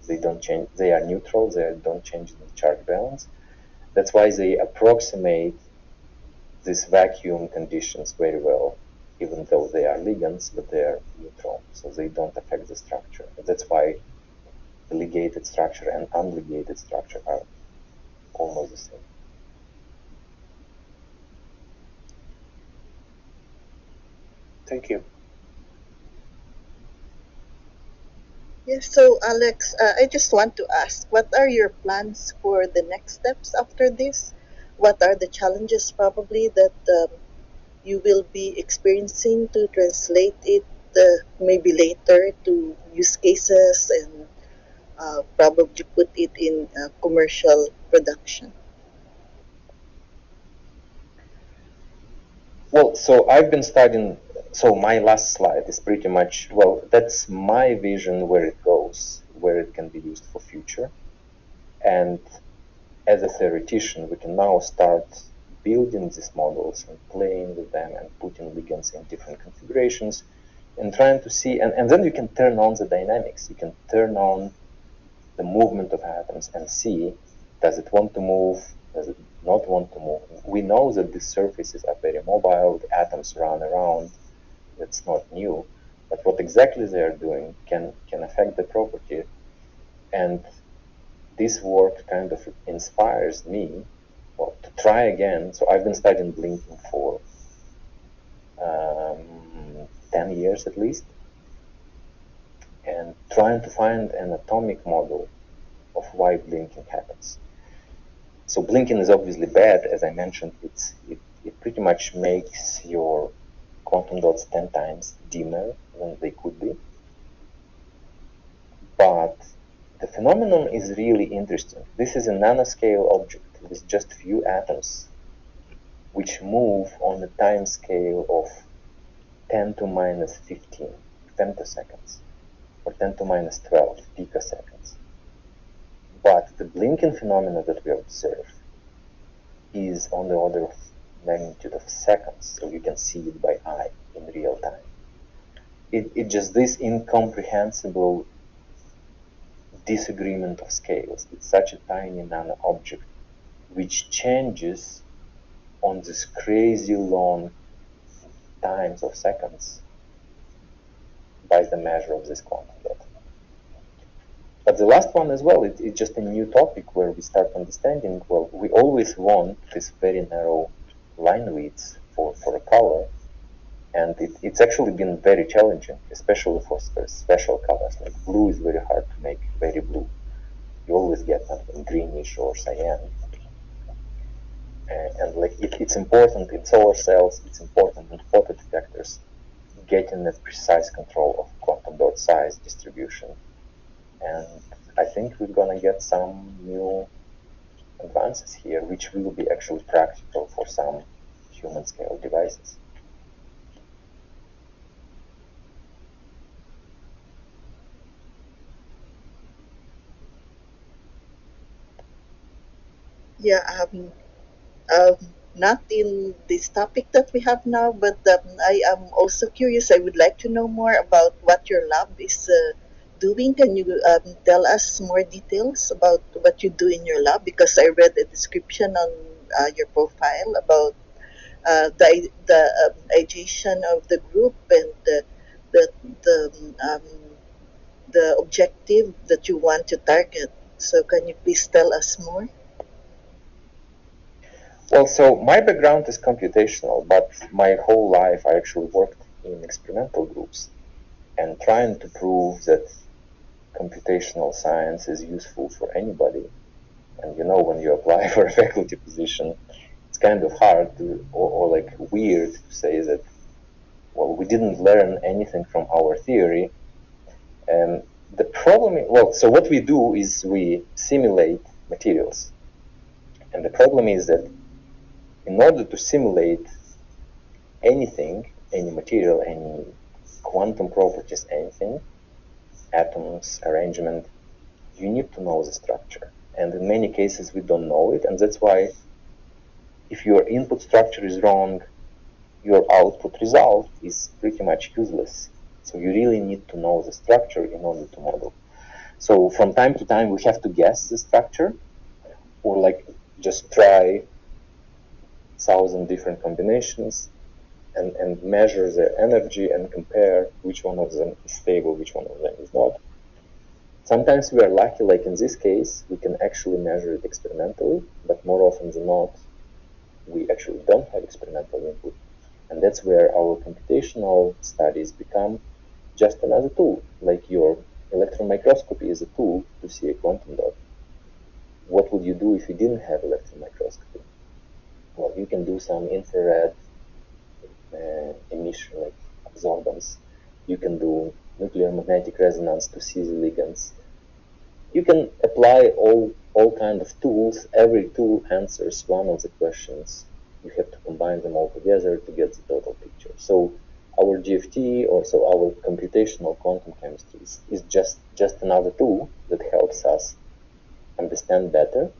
They don't change, they are neutral, they don't change the charge balance. That's why they approximate these vacuum conditions very well, even though they are ligands, but they are neutral, so they don't affect the structure. And that's why the ligated structure and unligated structure are almost the same. Thank you. Yes, so Alex, I just want to ask, what are your plans for the next steps after this? What are the challenges probably that you will be experiencing to translate it maybe later to use cases and probably put it in commercial production? Well, so I've been studying, so my last slide is pretty much, well, that's my vision where it goes, where it can be used for future. And as a theoretician, we can now start building these models and playing with them and putting ligands in different configurations and trying to see, and then you can turn on the dynamics. You can turn on the movement of atoms and see, does it want to move, does it not want to move. We know that these surfaces are very mobile, the atoms run around, that's not new, but what exactly they are doing can affect the property. And this work kind of inspires me, well, to try again. So I've been studying blinking for 10 years at least, and trying to find an atomic model of why blinking happens. So blinking is obviously bad, as I mentioned. It pretty much makes your quantum dots 10 times dimmer than they could be. But the phenomenon is really interesting. This is a nanoscale object with just few atoms, which move on the time scale of 10 to minus 15 femtoseconds, or 10 to minus 12 picoseconds. But the blinking phenomena that we observe is on the order of magnitude of seconds, so you can see it by eye in real time. It's just this incomprehensible disagreement of scales. It's such a tiny nano object which changes on this crazy long times of seconds by the measure of this quantum dot. But the last one as well, it's just a new topic where we start understanding, well, we always want this very narrow line width for a color, And it's actually been very challenging, especially for special colors. Like blue is very hard to make very blue. You always get something greenish or cyan. And like it's important in solar cells, it's important in photodetectors, getting a precise control of quantum dot size distribution. And I think we're gonna get some new advances here, which will be actually practical for some human scale devices. Yeah, um, not in this topic that we have now, but I am also curious. I would like to know more about what your lab is doing. Can you tell us more details about what you do in your lab? Because I read a description on your profile about the ideation of the group and the the um, the objective that you want to target. So can you please tell us more? Well, so my background is computational, but my whole life I actually worked in experimental groups and trying to prove that computational science is useful for anybody. And you know, when you apply for a faculty position, it's kind of hard to, or like weird to say that, well, we didn't learn anything from our theory. The problem, well, so what we do is we simulate materials. And the problem is that in order to simulate anything, any material, any quantum properties, anything, atoms, arrangement, you need to know the structure. And in many cases, we don't know it. And that's why if your input structure is wrong, your output result is pretty much useless. So you really need to know the structure in order to model. So from time to time, we have to guess the structure or like just try 1,000 different combinations and measure the energy and compare which one of them is stable, which one of them is not. Sometimes we are lucky, like in this case, we can actually measure it experimentally, but more often than not, we actually don't have experimental input. And that's where our computational studies become just another tool, like your electron microscopy is a tool to see a quantum dot. What would you do if you didn't have electron microscopy? Well, you can do some infrared emission, like absorbance. You can do nuclear magnetic resonance to see the ligands. You can apply all kind of tools. Every tool answers one of the questions. You have to combine them all together to get the total picture. So our GFT, or so our computational quantum chemistry is just another tool that helps us understand better.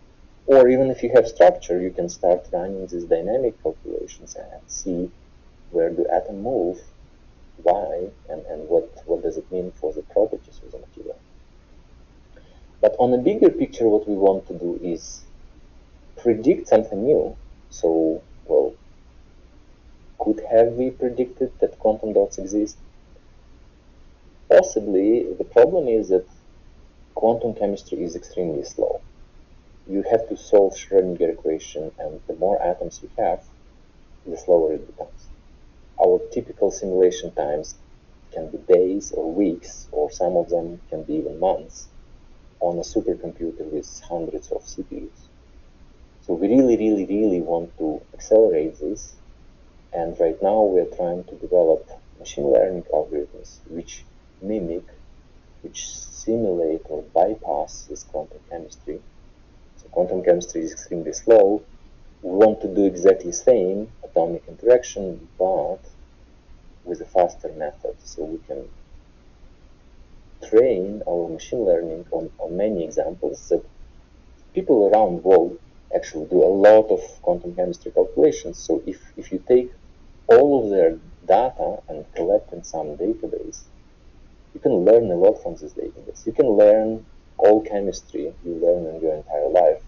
Or even if you have structure, you can start running these dynamic calculations and see where do atoms move, why, and what does it mean for the properties of the material. But on a bigger picture, what we want to do is predict something new. So, well, could have we predicted that quantum dots exist? Possibly. The problem is that quantum chemistry is extremely slow. You have to solve Schrödinger equation, and the more atoms you have, the slower it becomes. Our typical simulation times can be days or weeks, or some of them can be even months, on a supercomputer with hundreds of CPUs. So we really want to accelerate this, and right now we are trying to develop machine learning algorithms which mimic, which simulate or bypass this quantum chemistry. So quantum chemistry is extremely slow. We want to do exactly the same atomic interaction, but with a faster method. So we can train our machine learning on many examples that people around the world actually do a lot of quantum chemistry calculations. So if you take all of their data and collect in some database, you can learn a lot from this database. You can learn all chemistry you learn in your entire life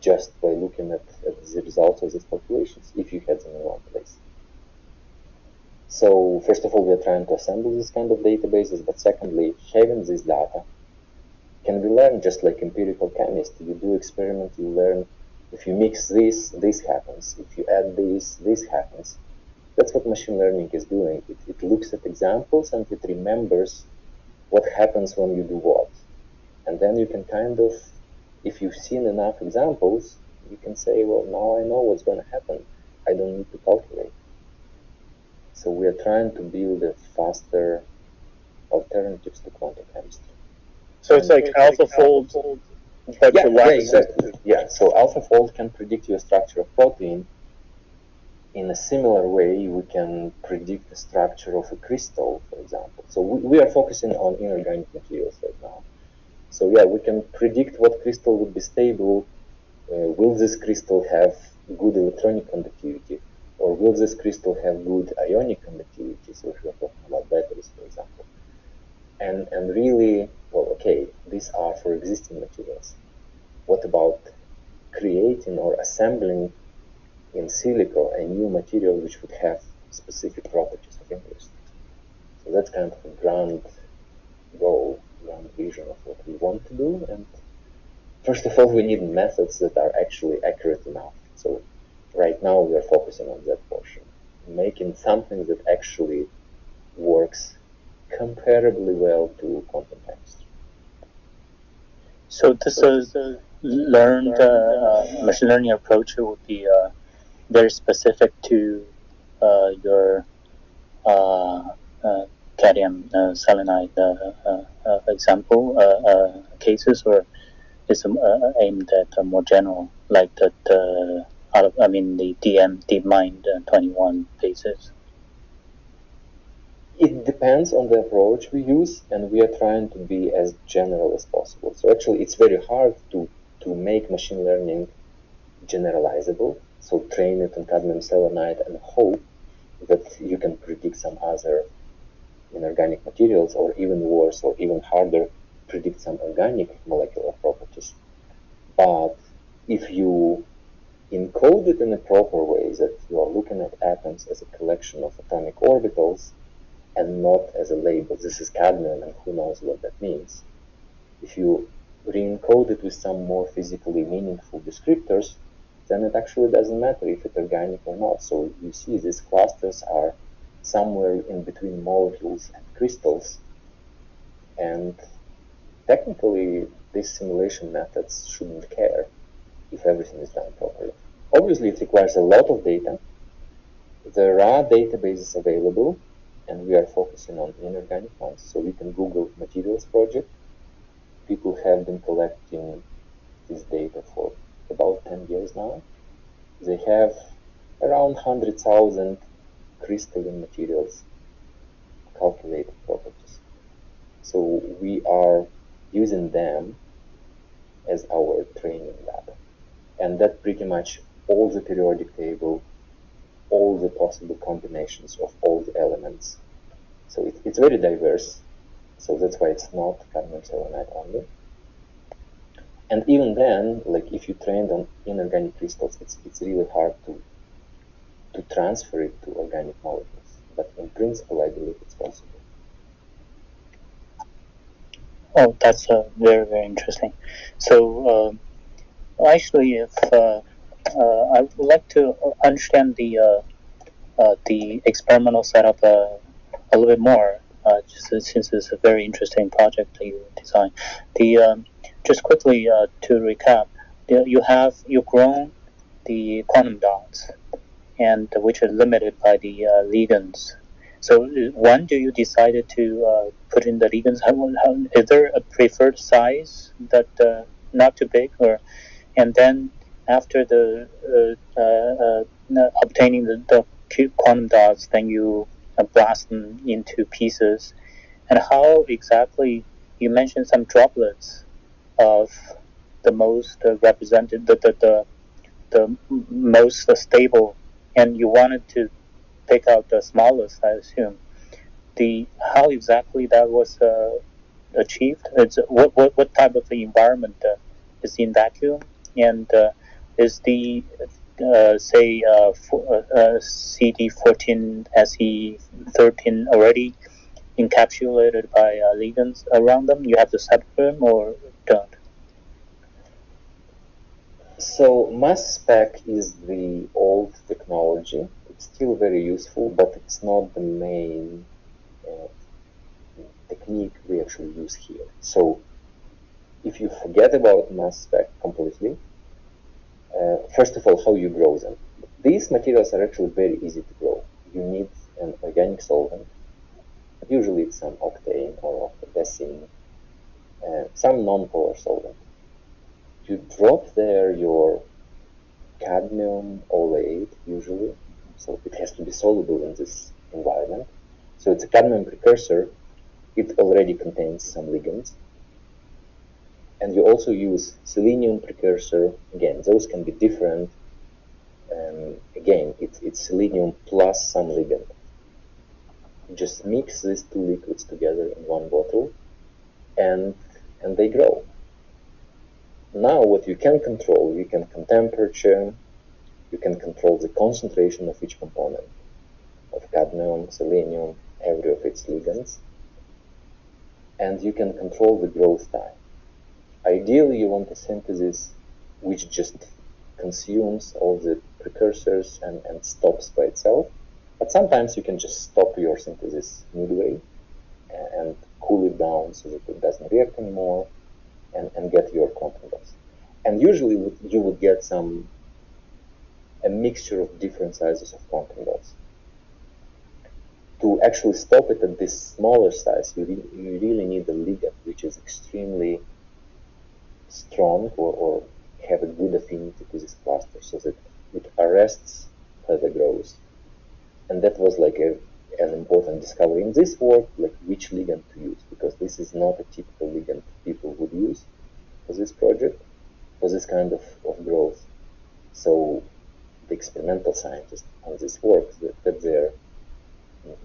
just by looking at the results of these calculations, if you had them in one place. So first of all, we are trying to assemble this kind of databases, but secondly, having this data can be learned just like empirical chemistry. You do experiment, you learn, if you mix this, this happens. If you add this happens. That's what machine learning is doing. It looks at examples and it remembers what happens when you do what. And then you can kind of, if you've seen enough examples, you can say, well, now I know what's going to happen. I don't need to calculate. So we are trying to build a faster alternatives to quantum chemistry. So it's like AlphaFold, but yeah, exactly. Yeah, so AlphaFold can predict your structure of protein. In a similar way, we can predict the structure of a crystal, for example. So we are focusing on inorganic materials right now. So yeah, we can predict what crystal would be stable. Will this crystal have good electronic conductivity? Or will this crystal have good ionic conductivity? So if we are talking about batteries, for example. And really, well, okay, these are for existing materials. What about creating or assembling in silico a new material which would have specific properties of interest? So that's kind of a grand goal, grand vision of what we want to do. And first of all, we need methods that are actually accurate enough. So right now we are focusing on that portion, making something that actually works comparably well to quantum chemistry. So this is learned machine learning approach would be very specific to your cadmium selenide example cases, or is aimed at more general, like that the DeepMind 21 cases? It depends on the approach we use, and we are trying to be as general as possible. So actually, it's very hard to make machine learning generalizable. So train it on cadmium selenide and hope that you can predict some other inorganic materials, or even worse, or even harder, predict some organic molecular properties. But if you encode it in a proper way, that you are looking at atoms as a collection of atomic orbitals, and not as a label, this is cadmium and who knows what that means. If you re-encode it with some more physically meaningful descriptors, then it actually doesn't matter if it's organic or not. So you see these clusters are somewhere in between molecules and crystals, and technically these simulation methods shouldn't care if everything is done properly. Obviously it requires a lot of data. There are databases available, and we are focusing on inorganic ones. So we can Google Materials Project. People have been collecting this data for about 10 years now. They have around 100,000 crystalline materials calculated properties. So we are using them as our training data. And that pretty much all the periodic table, all the possible combinations of all the elements. So it's very diverse. So that's why it's not cadmium selenide only. And even then, like if you trained on inorganic crystals, it's really hard to transfer it to organic molecules. But in principle, I believe it's possible. Oh, that's very, very interesting. So actually, if I would like to understand the experimental setup a little bit more, just since it's a very interesting project that you designed. Just quickly to recap, you've grown the quantum dots, and which are limited by the ligands. So when do you decided to put in the ligands? Is there a preferred size that not too big, or and then after the obtaining the quantum dots, then you blast them into pieces, and how exactly? You mentioned some droplets of the most represented, the most stable, and you wanted to pick out the smallest, I assume. How exactly that was achieved? It's what type of environment is in vacuum, and is the say CD14 SE13 already encapsulated by ligands around them? You have to separate them or don't? So mass spec is the old technology it's still very useful, but it's not the main technique we actually use here. So if you forget about mass spec completely, first of all, how you grow them. These materials are actually very easy to grow. You need an organic solvent. Usually it's some octane or octadecene, some non-polar solvent. You drop there your cadmium oleate, usually, so it has to be soluble in this environment. So it's a cadmium precursor. It already contains some ligands. And you also use selenium precursor. Again, those can be different. Again, it's selenium plus some ligand. You just mix these two liquids together in one bottle, and they grow. Now what you can control, you can temperature, you can control the concentration of each component, of cadmium, selenium, every of its ligands, and you can control the growth time. Ideally, you want a synthesis which just consumes all the precursors and stops by itself, but sometimes you can just stop your synthesis midway and cool it down so that it doesn't react anymore, and get your quantum dots. And usually you would get a mixture of different sizes of quantum dots. To actually stop it at this smaller size, you really need a ligand which is extremely strong or have a good affinity to this cluster so that it arrests further growth. And that was like an important discovery in this work, like which ligand to use, because this is not a typical ligand people would use for this project, for this kind of growth. So the experimental scientists on this work, that's their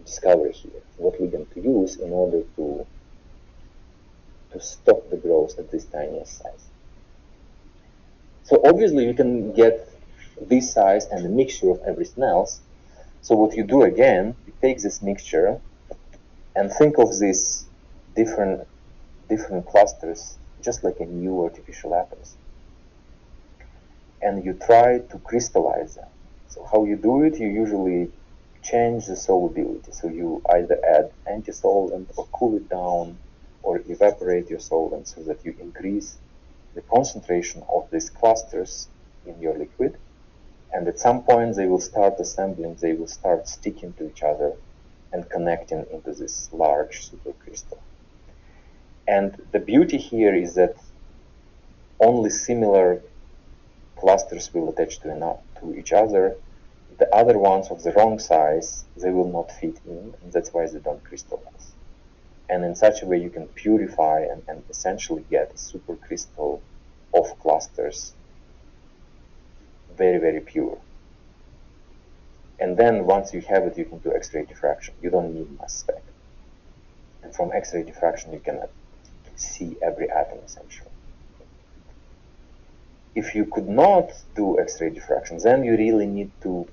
discovery here, what ligand to use in order to stop the growth at this tiniest size. So obviously you can get this size and a mixture of everything else. So what you do again, you take this mixture and think of these different clusters just like a new artificial atoms. And you try to crystallize them. So how you do it, you usually change the solubility. So you either add anti-solvent or cool it down or evaporate your solvent so that you increase the concentration of these clusters in your liquid. And at some point they will start assembling, they will start sticking to each other and connecting into this large supercrystal. And the beauty here is that only similar clusters will attach to each other. The other ones of the wrong size, they will not fit in, and that's why they don't crystallize. And in such a way you can purify and essentially get a supercrystal of clusters very, very pure. And then once you have it, you can do X-ray diffraction. You don't need mass spec. And from X-ray diffraction, you can see every atom essentially. If you could not do X-ray diffraction, then you really need to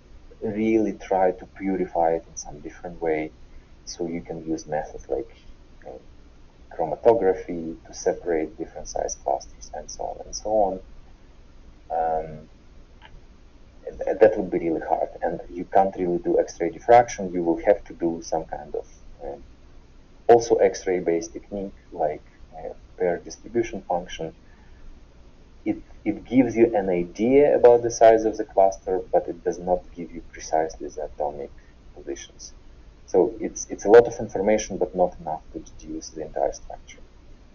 try to purify it in some different way. So you can use methods like chromatography to separate different size clusters and so on and so on. That would be really hard, and you can't really do X-ray diffraction. You will have to do some kind of also X-ray based technique like pair distribution function. It gives you an idea about the size of the cluster, but it does not give you precisely the atomic positions. So it's a lot of information, but not enough to deduce the entire structure.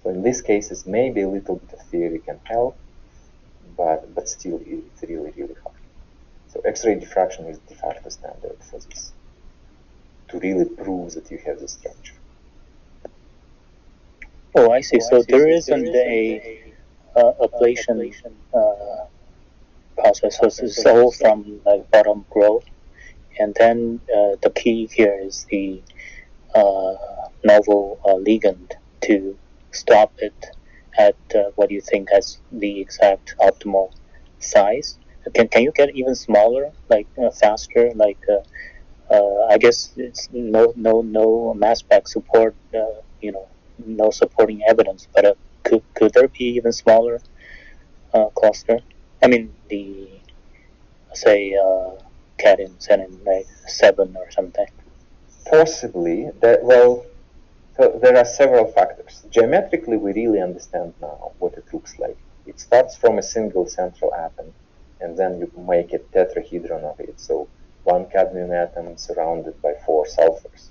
So in these cases, maybe a little bit of theory can help, but still it's really, really hard. So X-ray diffraction is de facto standard for this, to really prove that you have the structure. Oh, I see. So there isn't a ablation process. So it's all from like bottom growth, and then the key here is the novel ligand to stop it at what you think as the exact optimal size. Can you get even smaller, like faster? Like I guess it's no mass spec support. No supporting evidence. But could there be even smaller cluster? I mean, the say cadmium, like 7 or something? Possibly. Well, so there are several factors. Geometrically, we really understand now what it looks like. It starts from a single central atom, and then you make a tetrahedron of it. So one cadmium atom surrounded by 4 sulfurs.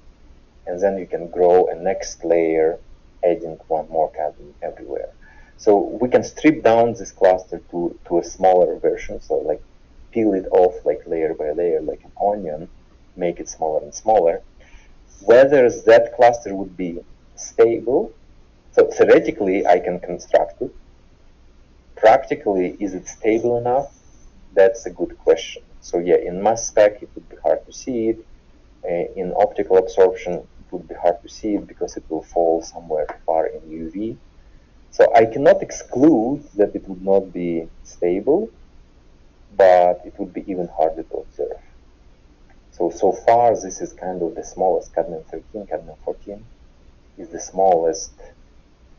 And then you can grow a next layer, adding one more cadmium everywhere. So we can strip down this cluster to a smaller version, so like peel it off like layer by layer, like an onion, make it smaller and smaller. Whether that cluster would be stable, so theoretically I can construct it. Practically, is it stable enough? That's a good question. So yeah, in mass spec it would be hard to see it. In optical absorption it would be hard to see it because it will fall somewhere far in UV. So I cannot exclude that it would not be stable, but it would be even harder to observe. So far this is kind of the smallest. Cadmium 13, cadmium 14 is the smallest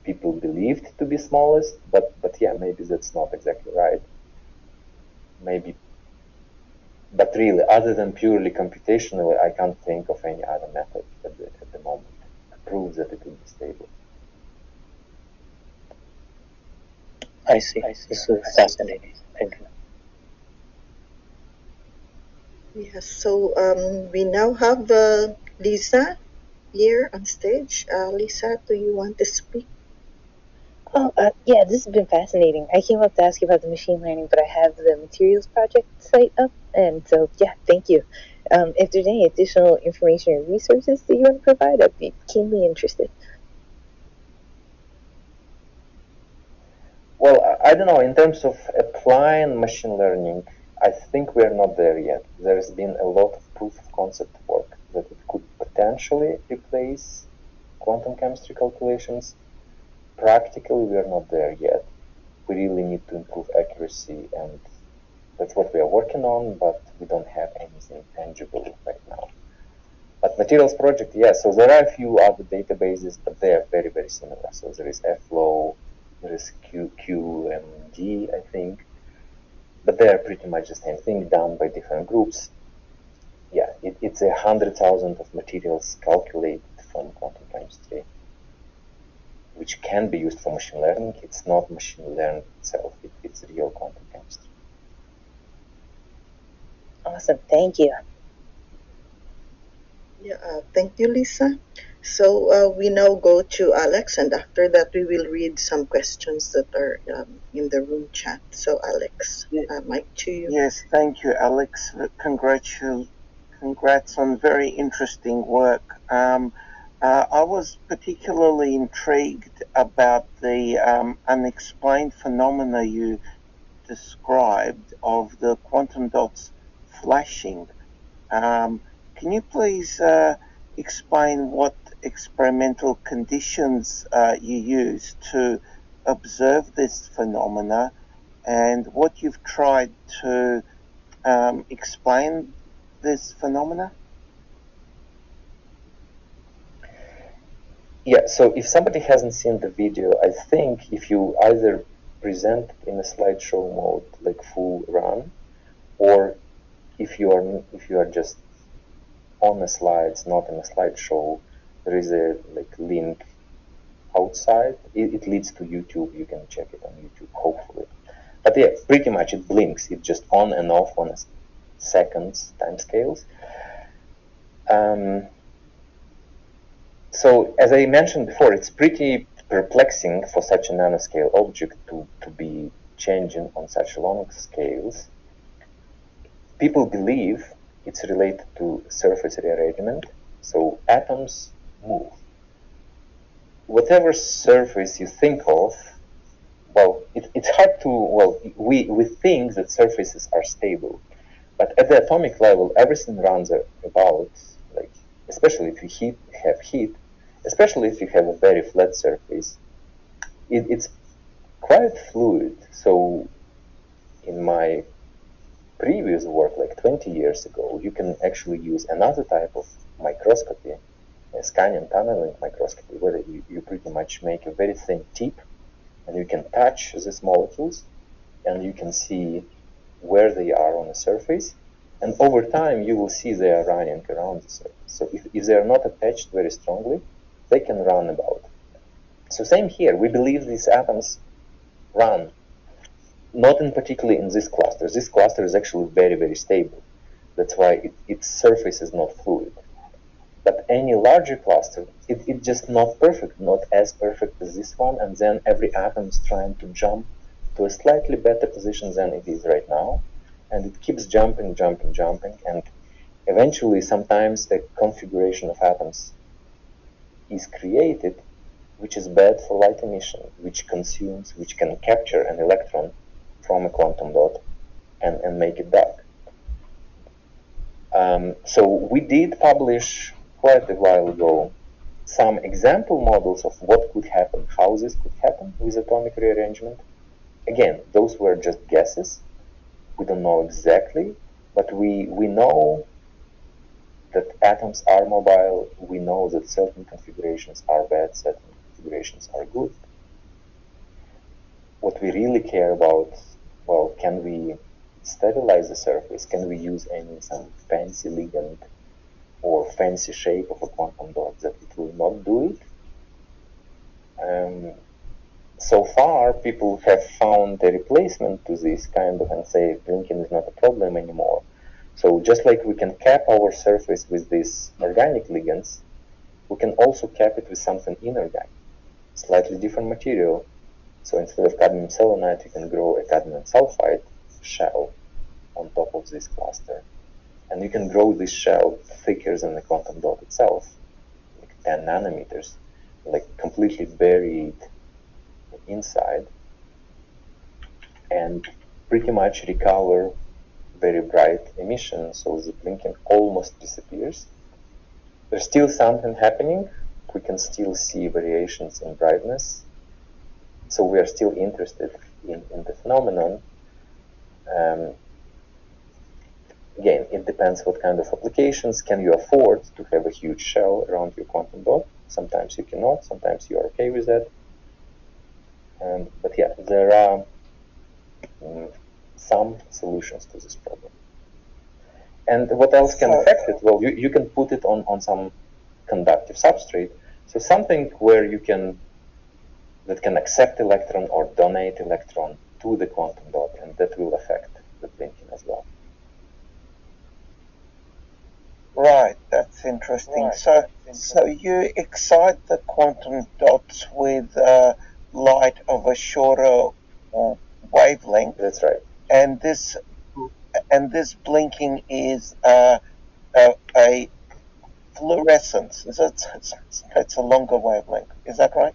people believed to be smallest, but yeah, maybe that's not exactly right. Maybe, but really, other than purely computationally, I can't think of any other method at the moment to prove that it will be stable. I see. This is fascinating. Thank you. Yes, so we now have Lisa here on stage. Lisa, do you want to speak? Oh, yeah, this has been fascinating. I came up to ask you about the machine learning, but I have the materials project site up, and so, yeah, thank you. If there's any additional information or resources that you want to provide, I'd be keenly interested. Well, I don't know, in terms of applying machine learning, I think we're not there yet. There's been a lot of proof of concept work that it could potentially replace quantum chemistry calculations. Practically, we are not there yet. We really need to improve accuracy, and that's what we are working on, but we don't have anything tangible right now. But materials project, yes, so there are a few other databases, but they are very, very similar. So there is FLOW, there is QMG, I think, but they are pretty much the same thing, done by different groups. Yeah, it's 100,000 of materials calculated from quantum chemistry, which can be used for machine learning. It's not machine learning itself, it's real quantum chemistry. Awesome, thank you. Yeah, thank you, Lisa. So we now go to Alex, and after that we will read some questions that are in the room chat. So Alex, mic to you. Yes, thank you, Alex. Congrats on very interesting work. I was particularly intrigued about the unexplained phenomena you described of the quantum dots flashing. Can you please explain what experimental conditions you used to observe this phenomena and what you've tried to explain this phenomena? Yeah, so if somebody hasn't seen the video, I think if you either present it in a slideshow mode, like full run, or if you are just on the slides, not in a slideshow, there is a link outside. It leads to YouTube. You can check it on YouTube, hopefully. But yeah, pretty much it blinks. It's just on and off on a seconds timescales. So as I mentioned before, it's pretty perplexing for such a nanoscale object to be changing on such long scales. People believe it's related to surface rearrangement, so atoms move. Whatever surface you think of, well, it's hard to, well, we think that surfaces are stable, but at the atomic level, everything runs about, like, especially if you have heat, especially if you have a very flat surface, it's quite fluid. So in my previous work, like 20 years ago, you can actually use another type of microscopy, a scanning tunneling microscopy, where you pretty much make a very thin tip, and you can touch these molecules, and you can see where they are on the surface. And over time, you will see they are running around the surface. So if they are not attached very strongly, they can run about. So same here, we believe these atoms run, not in particularly in this cluster. This cluster is actually very, very stable. That's why its surface is not fluid. But any larger cluster, it's just not perfect, not as perfect as this one, and then every atom is trying to jump to a slightly better position than it is right now, and it keeps jumping, and eventually sometimes a configuration of atoms is created which is bad for light emission, which can capture an electron from a quantum dot and make it dark. So we did publish quite a while ago some example models of what could happen, how this could happen with atomic rearrangement. Again, those were just guesses. We don't know exactly, but we know that atoms are mobile. We know that certain configurations are bad, certain configurations are good. What we really care about, well, can we stabilize the surface? Can we use some fancy ligand or fancy shape of a quantum dot that it will not do it? So far, people have found a replacement to this kind of and say blinking is not a problem anymore. So just like we can cap our surface with these organic ligands, we can also cap it with something inorganic, slightly different material. So instead of cadmium selenide, you can grow a cadmium sulfide shell on top of this cluster. And you can grow this shell thicker than the quantum dot itself, like 10 nanometers, like completely buried inside, and pretty much recover very bright emission, so the blinking almost disappears. There's still something happening. We can still see variations in brightness. So we are still interested in the phenomenon. Again, it depends what kind of applications. Can you afford to have a huge shell around your quantum dot? Sometimes you cannot, sometimes you are okay with that. But yeah, there are some solutions to this problem. And what else can affect it? Well, you can put it on some conductive substrate. So something where that can accept electron or donate electron to the quantum dot, and that will affect the blinking as well. Right, that's interesting. So you excite the quantum dots with light of a shorter wavelength. That's right. And this blinking is a fluorescence. It's a longer wavelength. Is that right?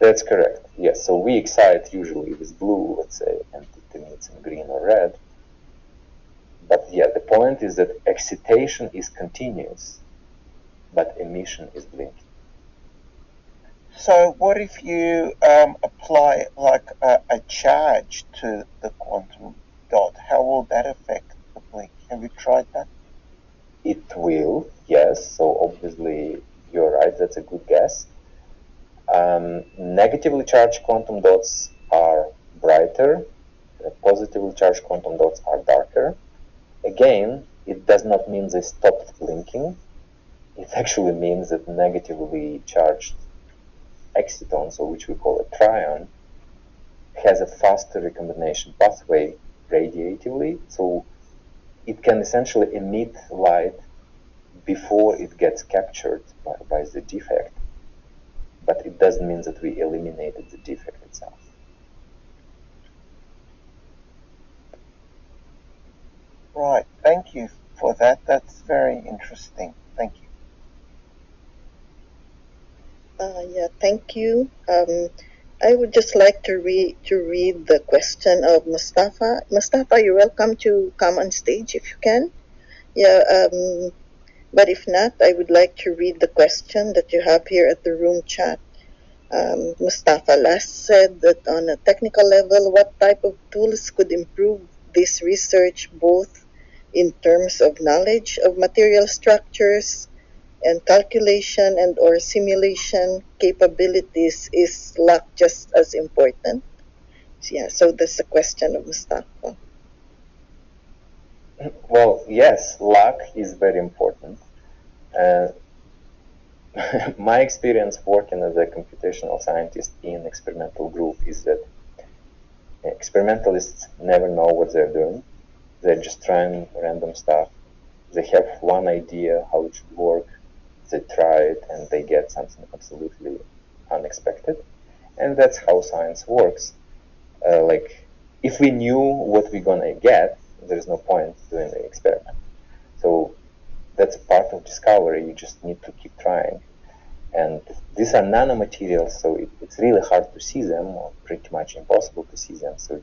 That's correct. Yes. So we excite usually with blue, let's say, and it emits in green or red. But yeah, the point is that excitation is continuous, but emission is blinking. So what if you apply like a charge to the quantum dot? How will that affect the blink? Have you tried that? It will, yes. So obviously you're right, that's a good guess. Negatively charged quantum dots are brighter. Positively charged quantum dots are darker. Again, it does not mean they stopped blinking. It actually means that negatively charged exciton, so which we call a trion, has a faster recombination pathway radiatively, so it can essentially emit light before it gets captured by the defect, but it doesn't mean that we eliminated the defect itself. Right, thank you for that. That's very interesting. Thank you. Yeah, thank you. I would just like to read the question of Mustafa. Mustafa, you're welcome to come on stage if you can. Yeah, but if not, I would like to read the question that you have here at the room chat. Mustafa last said that on a technical level, what type of tools could improve this research both in terms of knowledge of material structures and calculation and or simulation capabilities is luck just as important? Yeah, so that's the question of Mustafa. Well, yes, luck is very important. My experience working as a computational scientist in experimental group is that experimentalists never know what they're doing. They're just trying random stuff. They have one idea how it should work. They try it and they get something absolutely unexpected. And that's how science works. Like, if we knew what we're gonna get, there's no point doing the experiment. So that's part of discovery. You just need to keep trying. And these are nanomaterials, so it's really hard to see them, or pretty much impossible to see them. So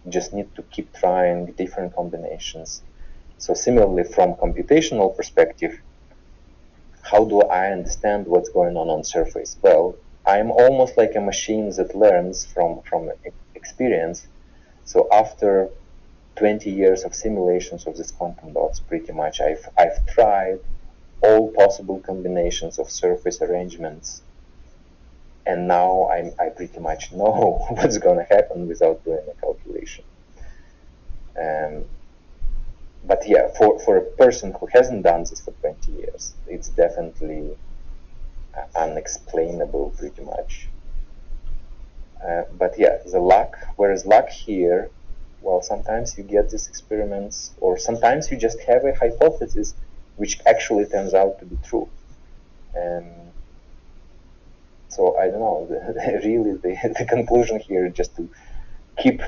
you just need to keep trying different combinations. So similarly, from computational perspective, how do I understand what's going on surface? Well, I'm almost like a machine that learns from experience. So after 20 years of simulations of these quantum dots, pretty much I've tried all possible combinations of surface arrangements, and now I pretty much know what's going to happen without doing a calculation. But yeah, for a person who hasn't done this for 20 years, it's definitely unexplainable pretty much. But yeah, the luck, whereas luck here, well, sometimes you get these experiments, or sometimes you just have a hypothesis which actually turns out to be true. So I don't know, really the conclusion here is just to keep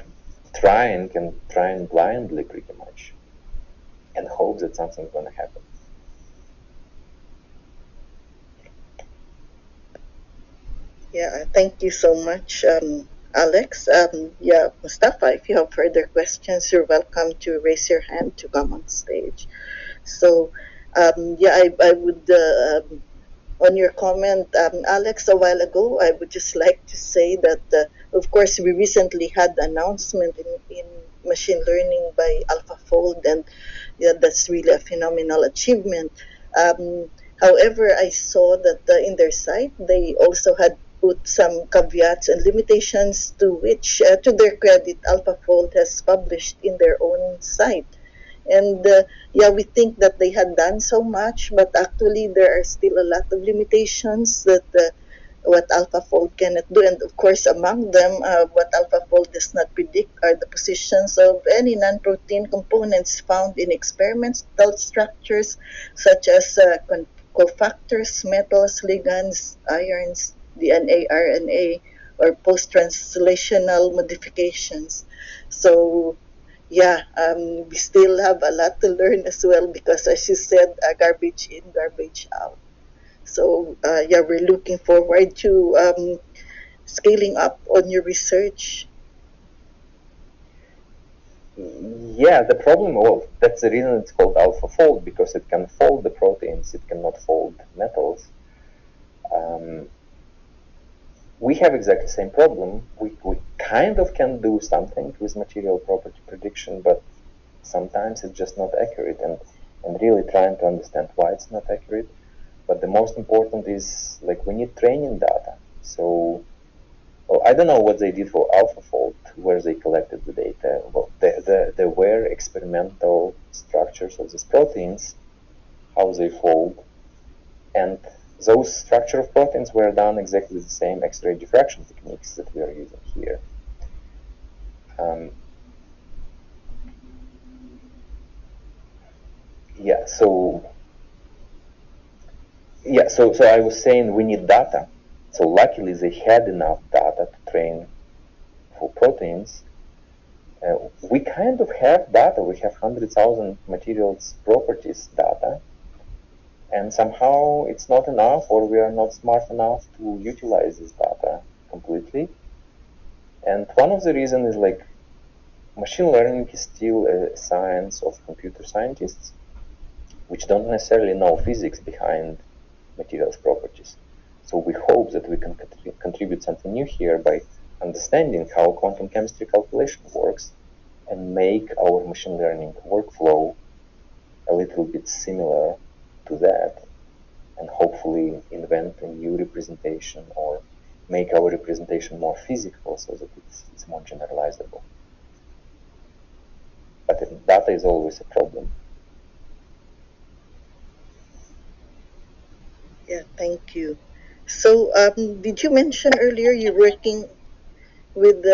trying and trying blindly pretty much, and hope that something's going to happen. Yeah, thank you so much, Alex. Yeah, Mustafa, if you have further questions, you're welcome to raise your hand to come on stage. So, yeah, I would, on your comment, Alex, a while ago, I would just like to say that, of course, we recently had the announcement in machine learning by AlphaFold, and yeah, that's really a phenomenal achievement. However, I saw that in their site, they also had put some caveats and limitations to which, to their credit, AlphaFold has published in their own site. And yeah, we think that they had done so much, but actually there are still a lot of limitations that what AlphaFold cannot do. And of course, among them, what AlphaFold does not predict are the positions of any non-protein components found in experimental structures, such as cofactors, metals, ligands, ions, DNA, RNA, or post-translational modifications. So yeah, we still have a lot to learn as well because, as you said, garbage in, garbage out. So yeah, we're looking forward to scaling up on your research. Yeah, the problem, well, that's the reason it's called AlphaFold, because it can fold the proteins, it cannot fold metals. We have exactly the same problem. We kind of can do something with material property prediction, but sometimes it's just not accurate, and really trying to understand why it's not accurate. But the most important is, like, we need training data. So, well, I don't know what they did for AlphaFold, where they collected the data. Well, there were experimental structures of these proteins, how they fold, and those structure of proteins were done exactly the same X-ray diffraction techniques that we are using here. So I was saying we need data. So luckily they had enough data to train for proteins. We kind of have data. We have 100,000 materials properties data, and somehow it's not enough, or we are not smart enough to utilize this data completely. And one of the reasons is, like, machine learning is still a science of computer scientists, which don't necessarily know physics behind materials properties. So we hope that we can contribute something new here by understanding how quantum chemistry calculation works and make our machine learning workflow a little bit similar to that, and hopefully invent a new representation or make our representation more physical so that it's more generalizable. but data is always a problem. Yeah, thank you. So, did you mention earlier you're working with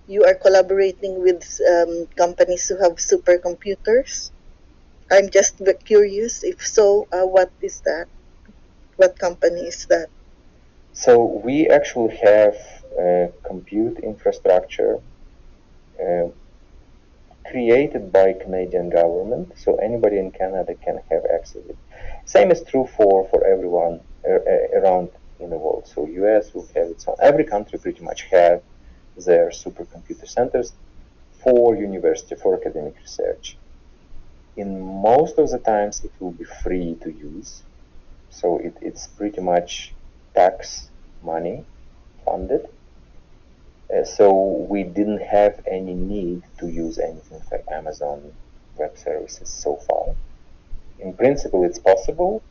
you are collaborating with companies who have supercomputers? I'm just curious. If so, what is that? What company is that? So we actually have compute infrastructure created by Canadian government, so anybody in Canada can have access to it. Same is true for everyone around in the world. So US will have its own. Every country pretty much have their supercomputer centers for university, for academic research. In most of the times it will be free to use, so it's pretty much tax money funded. So we didn't have any need to use anything like Amazon Web Services so far. In principle, it's possible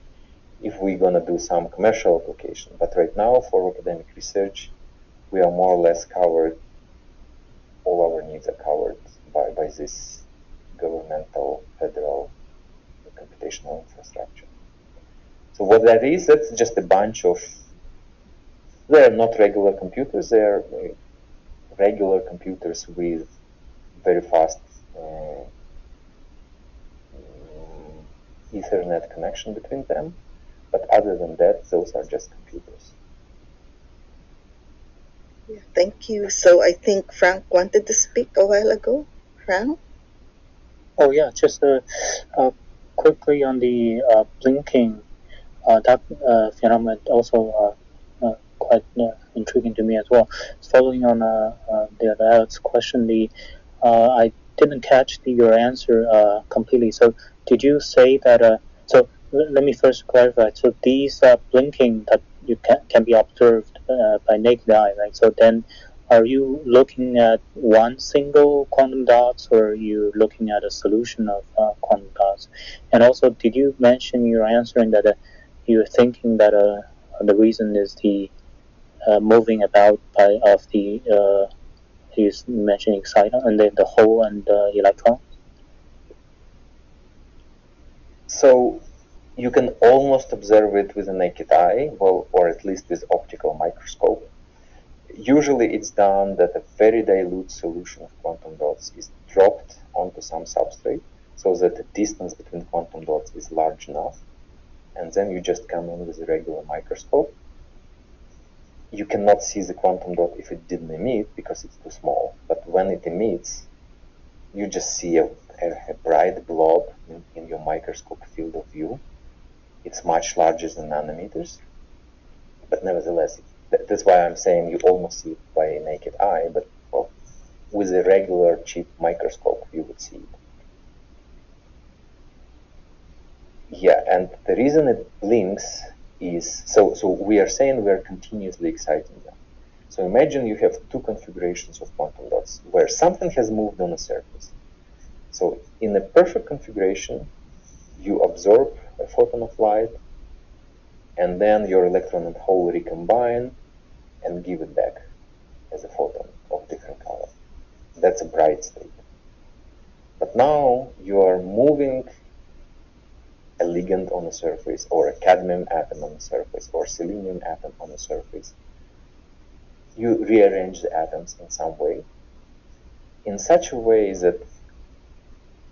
if we're gonna do some commercial application, but right now for academic research, we are more or less covered. All our needs are covered by this governmental federal computational infrastructure. So what that is, that's just a bunch of, they're not regular computers, they're regular computers with very fast Ethernet connection between them, but other than that, those are just computers. Yeah, thank you. So I think Frank wanted to speak a while ago. Frank? Oh yeah, just quickly on the blinking, that phenomenon also quite intriguing to me as well. Following on the Alex's question, I didn't catch your answer completely. So did you say that? So let me first clarify. So these blinking that you can be observed by naked eye, right? So then, are you looking at one single quantum dots, or are you looking at a solution of quantum dots? And also, did you mention in your answering that you're thinking that the reason is the moving about of the he's mentioning exciton and then the hole and the electron? So you can almost observe it with a naked eye, well, or at least with optical microscope. Usually it's done that a very dilute solution of quantum dots is dropped onto some substrate so that the distance between quantum dots is large enough, and then you just come in with a regular microscope. You cannot see the quantum dot if it didn't emit because it's too small, but when it emits, you just see a bright blob in your microscope field of view. It's much larger than nanometers, but nevertheless, that's why I'm saying you almost see it by a naked eye, but well, with a regular cheap microscope you would see it. Yeah, and the reason it blinks is, so we are saying we are continuously exciting them. So imagine you have two configurations of quantum dots where something has moved on a surface. So in a perfect configuration, you absorb a photon of light, and then your electron and hole recombine and give it back as a photon of different color. That's a bright state. But now you are moving a ligand on the surface, or a cadmium atom on the surface, or selenium atom on the surface. You rearrange the atoms in some way, in such a way that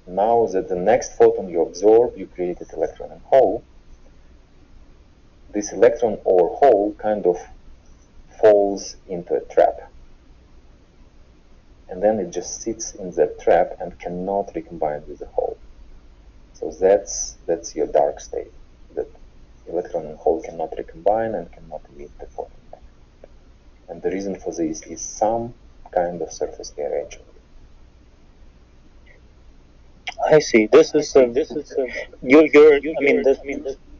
now that the next photon you absorb, you created electron and hole. This electron or hole kind of falls into a trap. And then it just sits in that trap and cannot recombine with the hole. So that's your dark state, that electron and hole cannot recombine and cannot emit the photon back. And the reason for this is some kind of surface rearrangement. I see. This is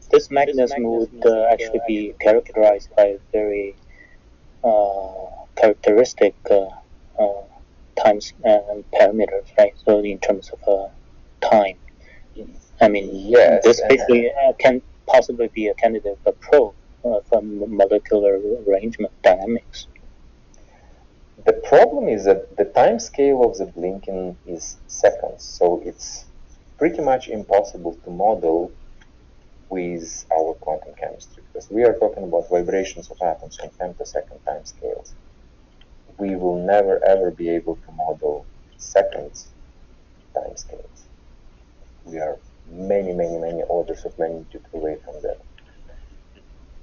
this mechanism would actually be characterized by very characteristic times and parameters, right? So in terms of time, I mean, yes, this basically can possibly be a candidate for probe from molecular arrangement dynamics. The problem is that the time scale of the blinking is seconds, so it's pretty much impossible to model with our quantum chemistry, because we are talking about vibrations of atoms on femtosecond time scales. We will never ever be able to model seconds time scales. We are many, many, many orders of magnitude away from that.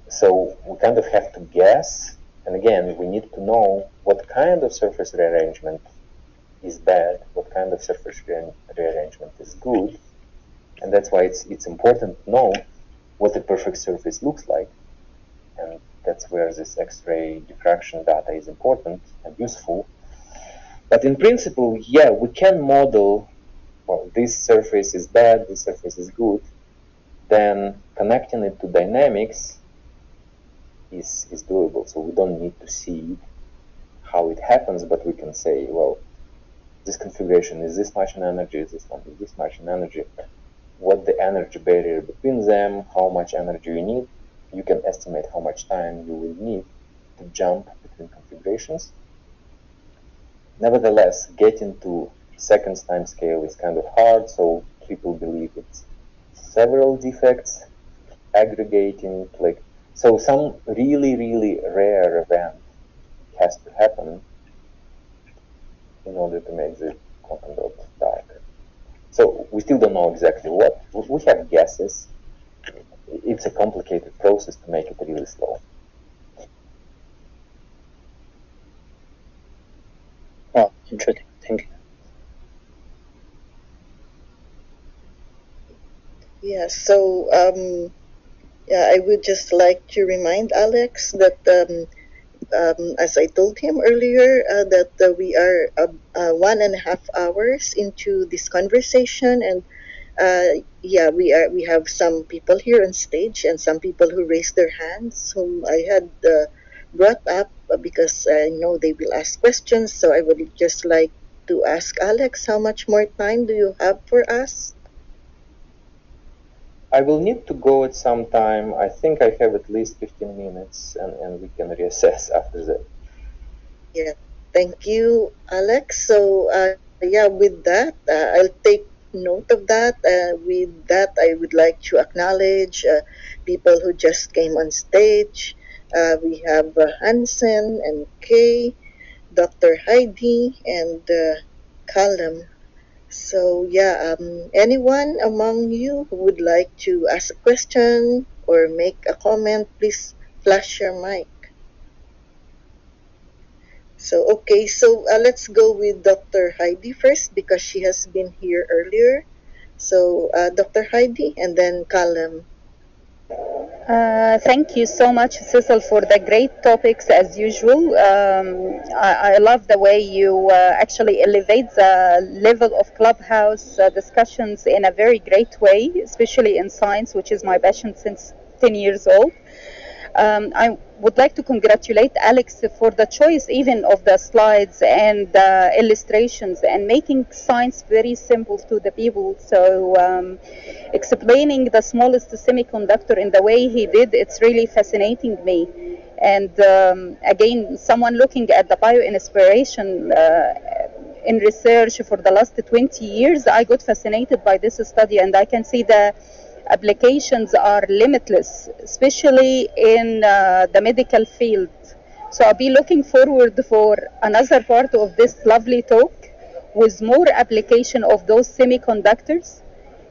So we kind of have to guess, and again, we need to know what kind of surface rearrangement is bad, what kind of surface rearrangement is good, and that's why it's important to know what a perfect surface looks like, and that's where this X-ray diffraction data is important and useful. But in principle, yeah, we can model, well, this surface is bad, this surface is good, then connecting it to dynamics is doable. So we don't need to see how it happens, but we can say, well, this configuration is this much in energy, this one is this much in energy, what the energy barrier between them, how much energy you need. You can estimate how much time you will need to jump between configurations. Nevertheless, getting to seconds time scale is kind of hard, so people believe it's several defects aggregating, like, so some really, really rare event has to happen in order to make the quantum dot dark. So we still don't know exactly what. We have guesses. It's a complicated process to make it really slow. Oh, interesting. Thank you. Yeah, so yeah, I would just like to remind Alex that as I told him earlier, that we are 1.5 hours into this conversation, and yeah, we have some people here on stage and some people who raised their hands, whom I had brought up because I know they will ask questions. So I would just like to ask Alex, how much more time do you have for us? I will need to go at some time. I think I have at least 15 minutes, and we can reassess after that. Yeah, thank you, Alex. So yeah, with that, I'll take note of that. With that, I would like to acknowledge people who just came on stage. We have Hansen and Kay, Dr. Heidi, and Callum. So yeah, anyone among you who would like to ask a question or make a comment, please flash your mic. So okay, so let's go with Dr. Heidi first because she has been here earlier. So Dr. Heidi and then Callum. Thank you so much, Cecil, for the great topics as usual. I love the way you actually elevate the level of clubhouse discussions in a very great way, especially in science, which is my passion since 10 years old. I would like to congratulate Alex for the choice even of the slides and illustrations and making science very simple to the people. So explaining the smallest semiconductor in the way he did, it's really fascinating me. And again, someone looking at the bio-inspiration in research for the last 20 years, I got fascinated by this study, and I can see the applications are limitless, especially in the medical field. So I'll be looking forward for another part of this lovely talk with more application of those semiconductors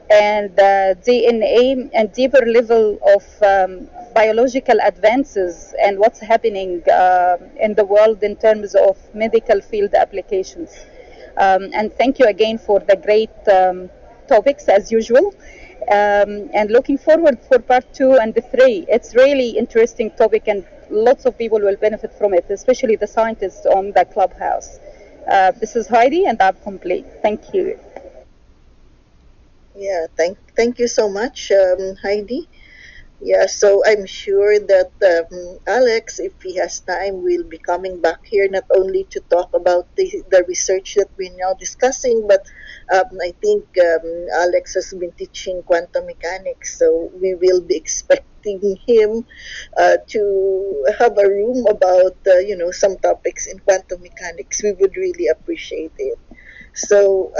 and DNA and deeper level of biological advances and what's happening in the world in terms of medical field applications. And thank you again for the great topics as usual. And looking forward for part 2 and 3. It's really interesting topic and lots of people will benefit from it, especially the scientists on the clubhouse. This is Heidi and I'm complete. Thank you. Yeah, thank you so much, Heidi. Yeah, so I'm sure that Alex, if he has time, will be coming back here not only to talk about the research that we're now discussing, but I think Alex has been teaching quantum mechanics, so we will be expecting him to have a room about some topics in quantum mechanics. We would really appreciate it. So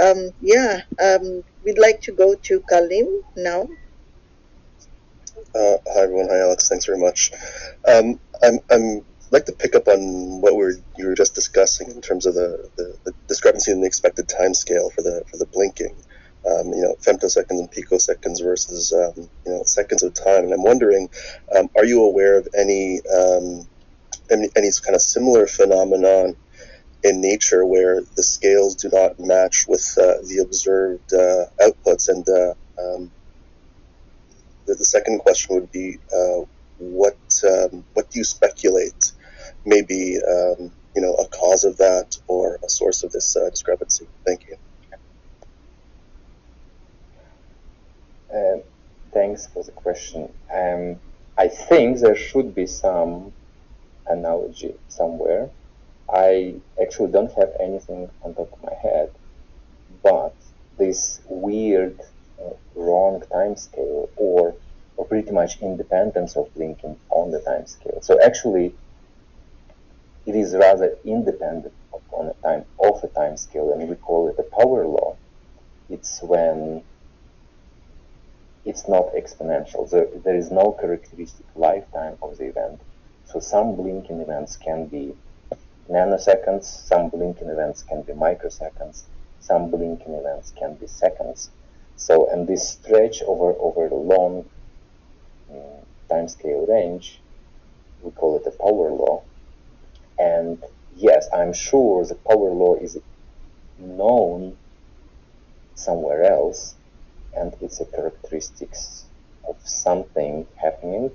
we'd like to go to Kalim now. Hi everyone. Hi Alex. Thanks very much. I'm like to pick up on what you were just discussing in terms of the discrepancy in the expected time scale for the blinking. Femtoseconds and picoseconds versus seconds of time. And I'm wondering, are you aware of any kind of similar phenomenon in nature where the scales do not match with the observed outputs? And the second question would be, what do you speculate may be a cause of that or a source of this discrepancy? Thank you. Thanks for the question. I think there should be some analogy somewhere. I actually don't have anything on top of my head, but this weird wrong time scale or pretty much independence of blinking on the time scale. So actually, it is rather independent of a time scale, and we call it a power law. It's when it's not exponential. There is no characteristic lifetime of the event. So some blinking events can be nanoseconds, some blinking events can be microseconds, some blinking events can be seconds. So, and this stretch over the long timescale range, we call it the power law. And yes, I'm sure the power law is known somewhere else, and it's a characteristics of something happening.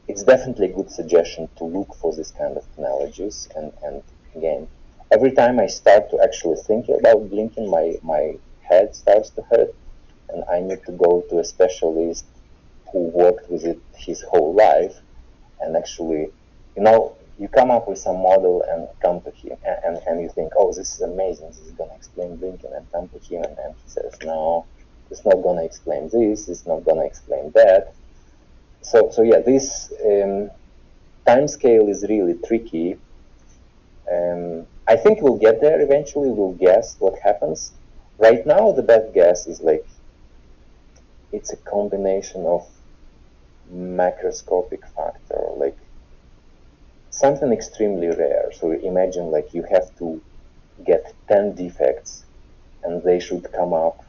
It's definitely a good suggestion to look for this kind of analogies. And again, every time I start to actually think about blinking, my head starts to hurt, and I need to go to a specialist who worked with it his whole life. And actually, you come up with some model and come to him, and you think, oh, this is amazing, this is going to explain blinking, and come to him, and he says, no, it's not going to explain this, it's not going to explain that. So yeah, this time scale is really tricky. I think we'll get there eventually. We'll guess what happens. Right now, the best guess is it's a combination of macroscopic factor, like something extremely rare. So imagine you have to get 10 defects, and they should come up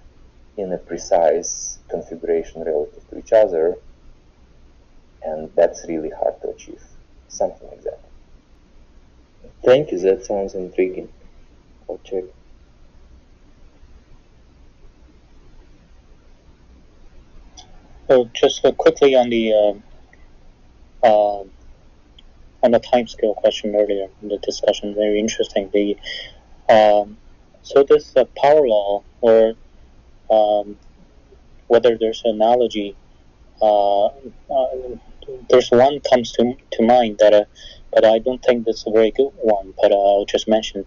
in a precise configuration relative to each other. And that's really hard to achieve, something like that. Thank you, that sounds intriguing. I'll check. So just quickly on the timescale question earlier in the discussion, very interesting. So this power law, or whether there's an analogy, there's one comes to mind that, but I don't think that's a very good one. But I'll just mention,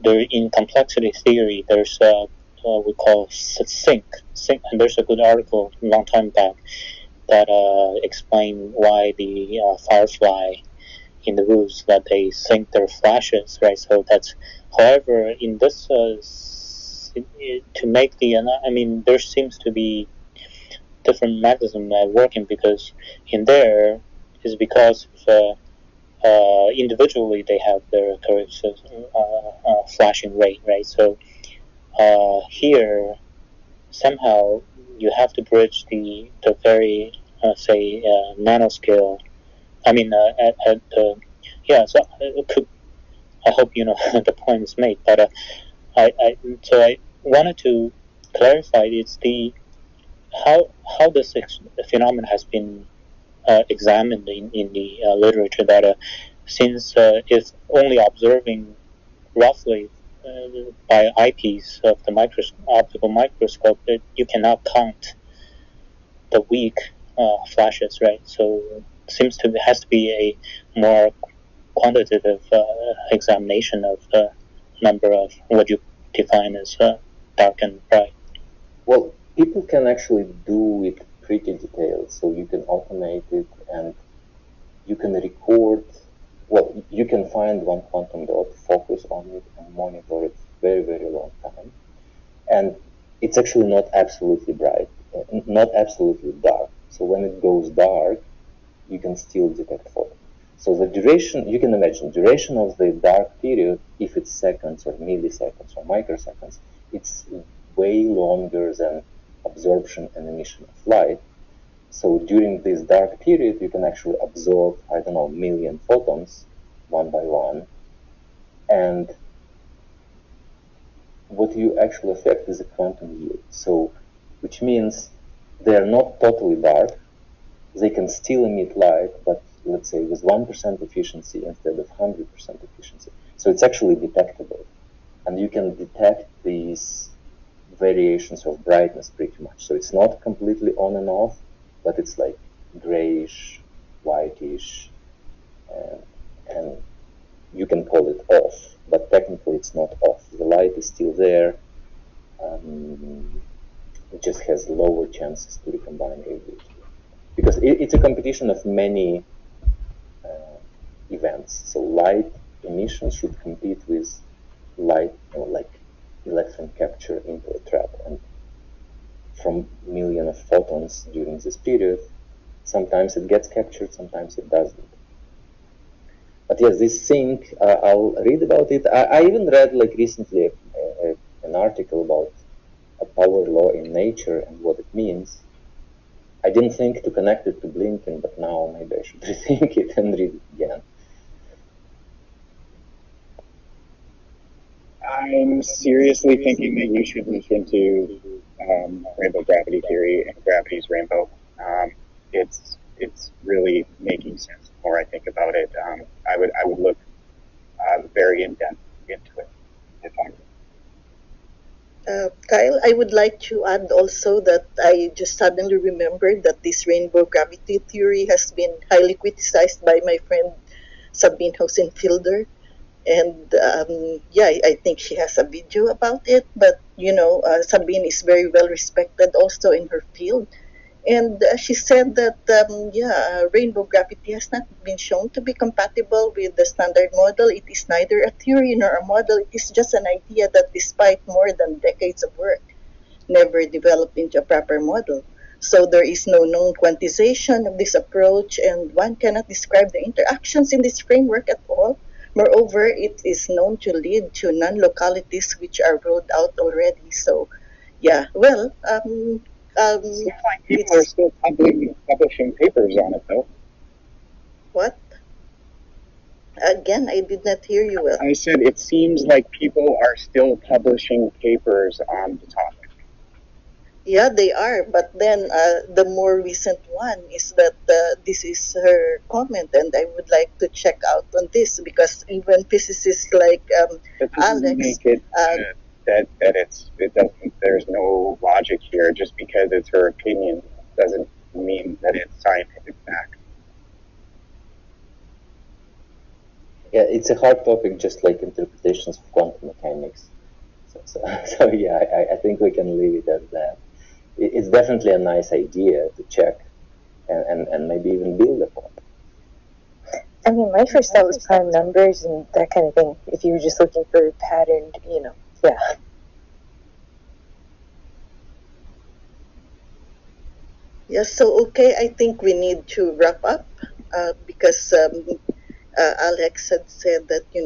in complexity theory, there's we call sync, and there's a good article a long time back that explain why the firefly in the roofs, that they sync their flashes, right? So that's, however, in this to make there seems to be different mechanism working, because in there is because individually they have their flashing rate, right? So here somehow you have to bridge the very nanoscale. So I hope the point is made, but I wanted to clarify. It's how this phenomenon has been examined in the literature, that since it's only observing roughly by eyepiece of the optical microscope, that you cannot count the weak flashes, right? So it has to be a more quantitative examination of the number of what you define as dark and bright. Well, people can actually do it pretty detailed, so you can automate it and you can record. Well, you can find one quantum dot, focus on it, and monitor it very, very long time. And it's actually not absolutely bright, not absolutely dark. So when it goes dark, you can still detect photon. So the duration, you can imagine, duration of the dark period, if it's seconds or milliseconds or microseconds, it's way longer than absorption and emission of light. So during this dark period, you can actually absorb, I don't know, 1,000,000 photons, one by one. And what you actually affect is a quantum yield. So, which means they're not totally dark. They can still emit light, but let's say with 1% efficiency instead of 100% efficiency. So it's actually detectable. And you can detect these variations of brightness pretty much. So it's not completely on and off, but it's like grayish, whitish, and you can call it off, but technically it's not off. The light is still there. It just has lower chances to recombine radiation. Because it's a competition of many events. So light emission should compete with light, like electron capture into a trap. And from million of photons during this period, sometimes it gets captured, sometimes it doesn't. But yes, this thing, I'll read about it. I even read like recently an article about a power law in nature and what it means. I didn't think to connect it to blinking, but now maybe I should rethink it and read it again. I'm seriously thinking that you should look into rainbow gravity theory and gravity's rainbow. It's really making sense the more I think about it. I would look very in depth into it if I could. Kyle, I would like to add also that I just suddenly remembered that this rainbow gravity theory has been highly criticized by my friend Sabine Hausenfelder. And I think she has a video about it. But, Sabine is very well respected also in her field. And she said that, rainbow gravity has not been shown to be compatible with the standard model. It is neither a theory nor a model. It is just an idea that, despite more than decades of work, never developed into a proper model. So there is no known quantization of this approach, and one cannot describe the interactions in this framework at all. Moreover, it is known to lead to non-localities which are ruled out already. So, Seems like people are still publishing papers on it, though. What? Again, I did not hear you well. I said it seems like people are still publishing papers on the topic. Yeah, they are. But then the more recent one is that this is her comment, and I would like to check out on this because even physicists like Alex. Make it that it doesn't. There's no logic here. Just because it's her opinion doesn't mean that it's scientific fact. Yeah, it's a hard topic, just like interpretations of quantum mechanics. So yeah, I think we can leave it at that. It's definitely a nice idea to check and maybe even build upon. I mean, my first thought was prime numbers and that kind of thing. If you were just looking for patterned, yeah. Yes, so okay, I think we need to wrap up because Alex had said that, he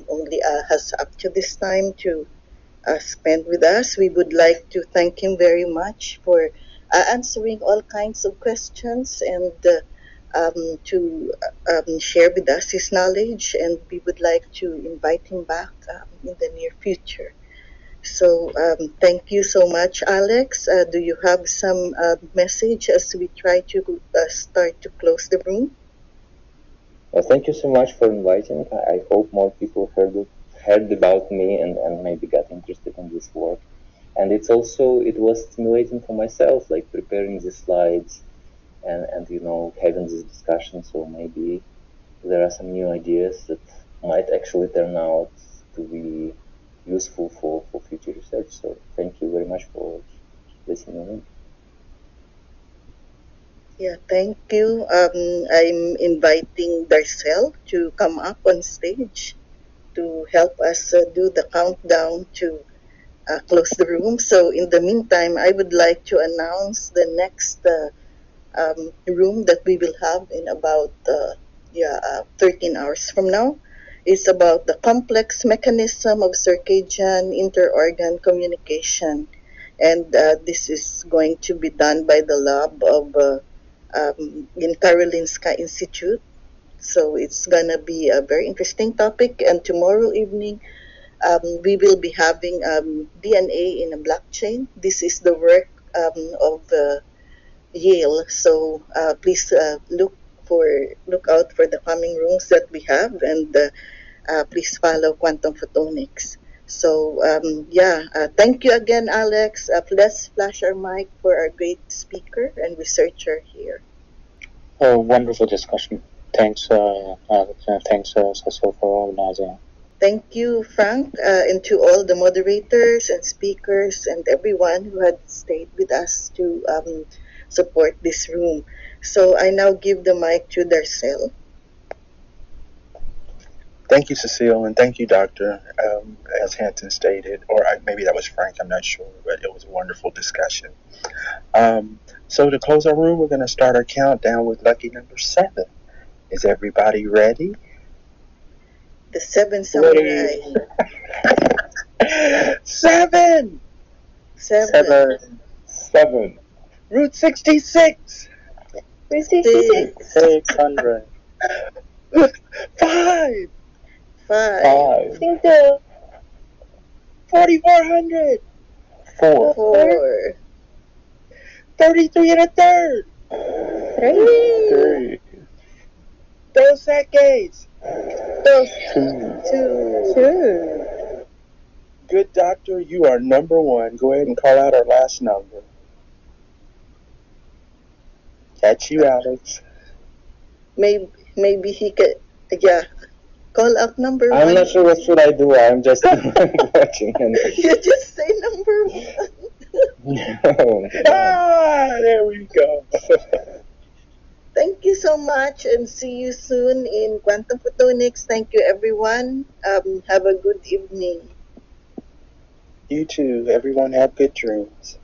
only has up to this time to spend with us. We would like to thank him very much for answering all kinds of questions and to share with us his knowledge, and we would like to invite him back in the near future. So thank you so much, Alex. Do you have some message as we try to start to close the room? Well, thank you so much for inviting. I hope more people heard about me and maybe got interested in this work. And it was stimulating for myself, like preparing the slides and having this discussion. So maybe there are some new ideas that might actually turn out to be useful for future research. So thank you very much for listening in. Yeah, thank you. I'm inviting Darcel to come up on stage to help us do the countdown to close the room. So in the meantime, I would like to announce the next room that we will have in about 13 hours from now. It's about the complex mechanism of circadian interorgan communication. And this is going to be done by the lab of in Karolinska Institute. So it's going to be a very interesting topic. And tomorrow evening, we will be having DNA in a blockchain. This is the work of Yale. So please look out for the coming rooms that we have, and please follow Quantum Photonics. So thank you again, Alex. Let's flash our mic for our great speaker and researcher here. Oh, wonderful discussion. Thanks, Cecil, for organizing. Thank you, Frank, and to all the moderators and speakers and everyone who had stayed with us to support this room. So I now give the mic to Darcel. Thank you, Cecile, and thank you, Doctor. As Hanson stated, or maybe that was Frank, I'm not sure, but it was a wonderful discussion. So to close our room, we're going to start our countdown with lucky number 7. Is everybody ready? The 7 samurai. 7! 7. Route 66! Route 66. 600. 5! 5. 4,400! 4. 33 and a third! 3. Dos decades! 2. Good doctor, you are number 1. Go ahead and call out our last number. Catch you, Alex. Maybe he could, call out number 1. I'm not sure what should I do. I'm just watching. You just say number 1. No. There we go. Thank you so much, and see you soon in Quantum Photonics. Thank you, everyone. Have a good evening. You too. Everyone have good dreams.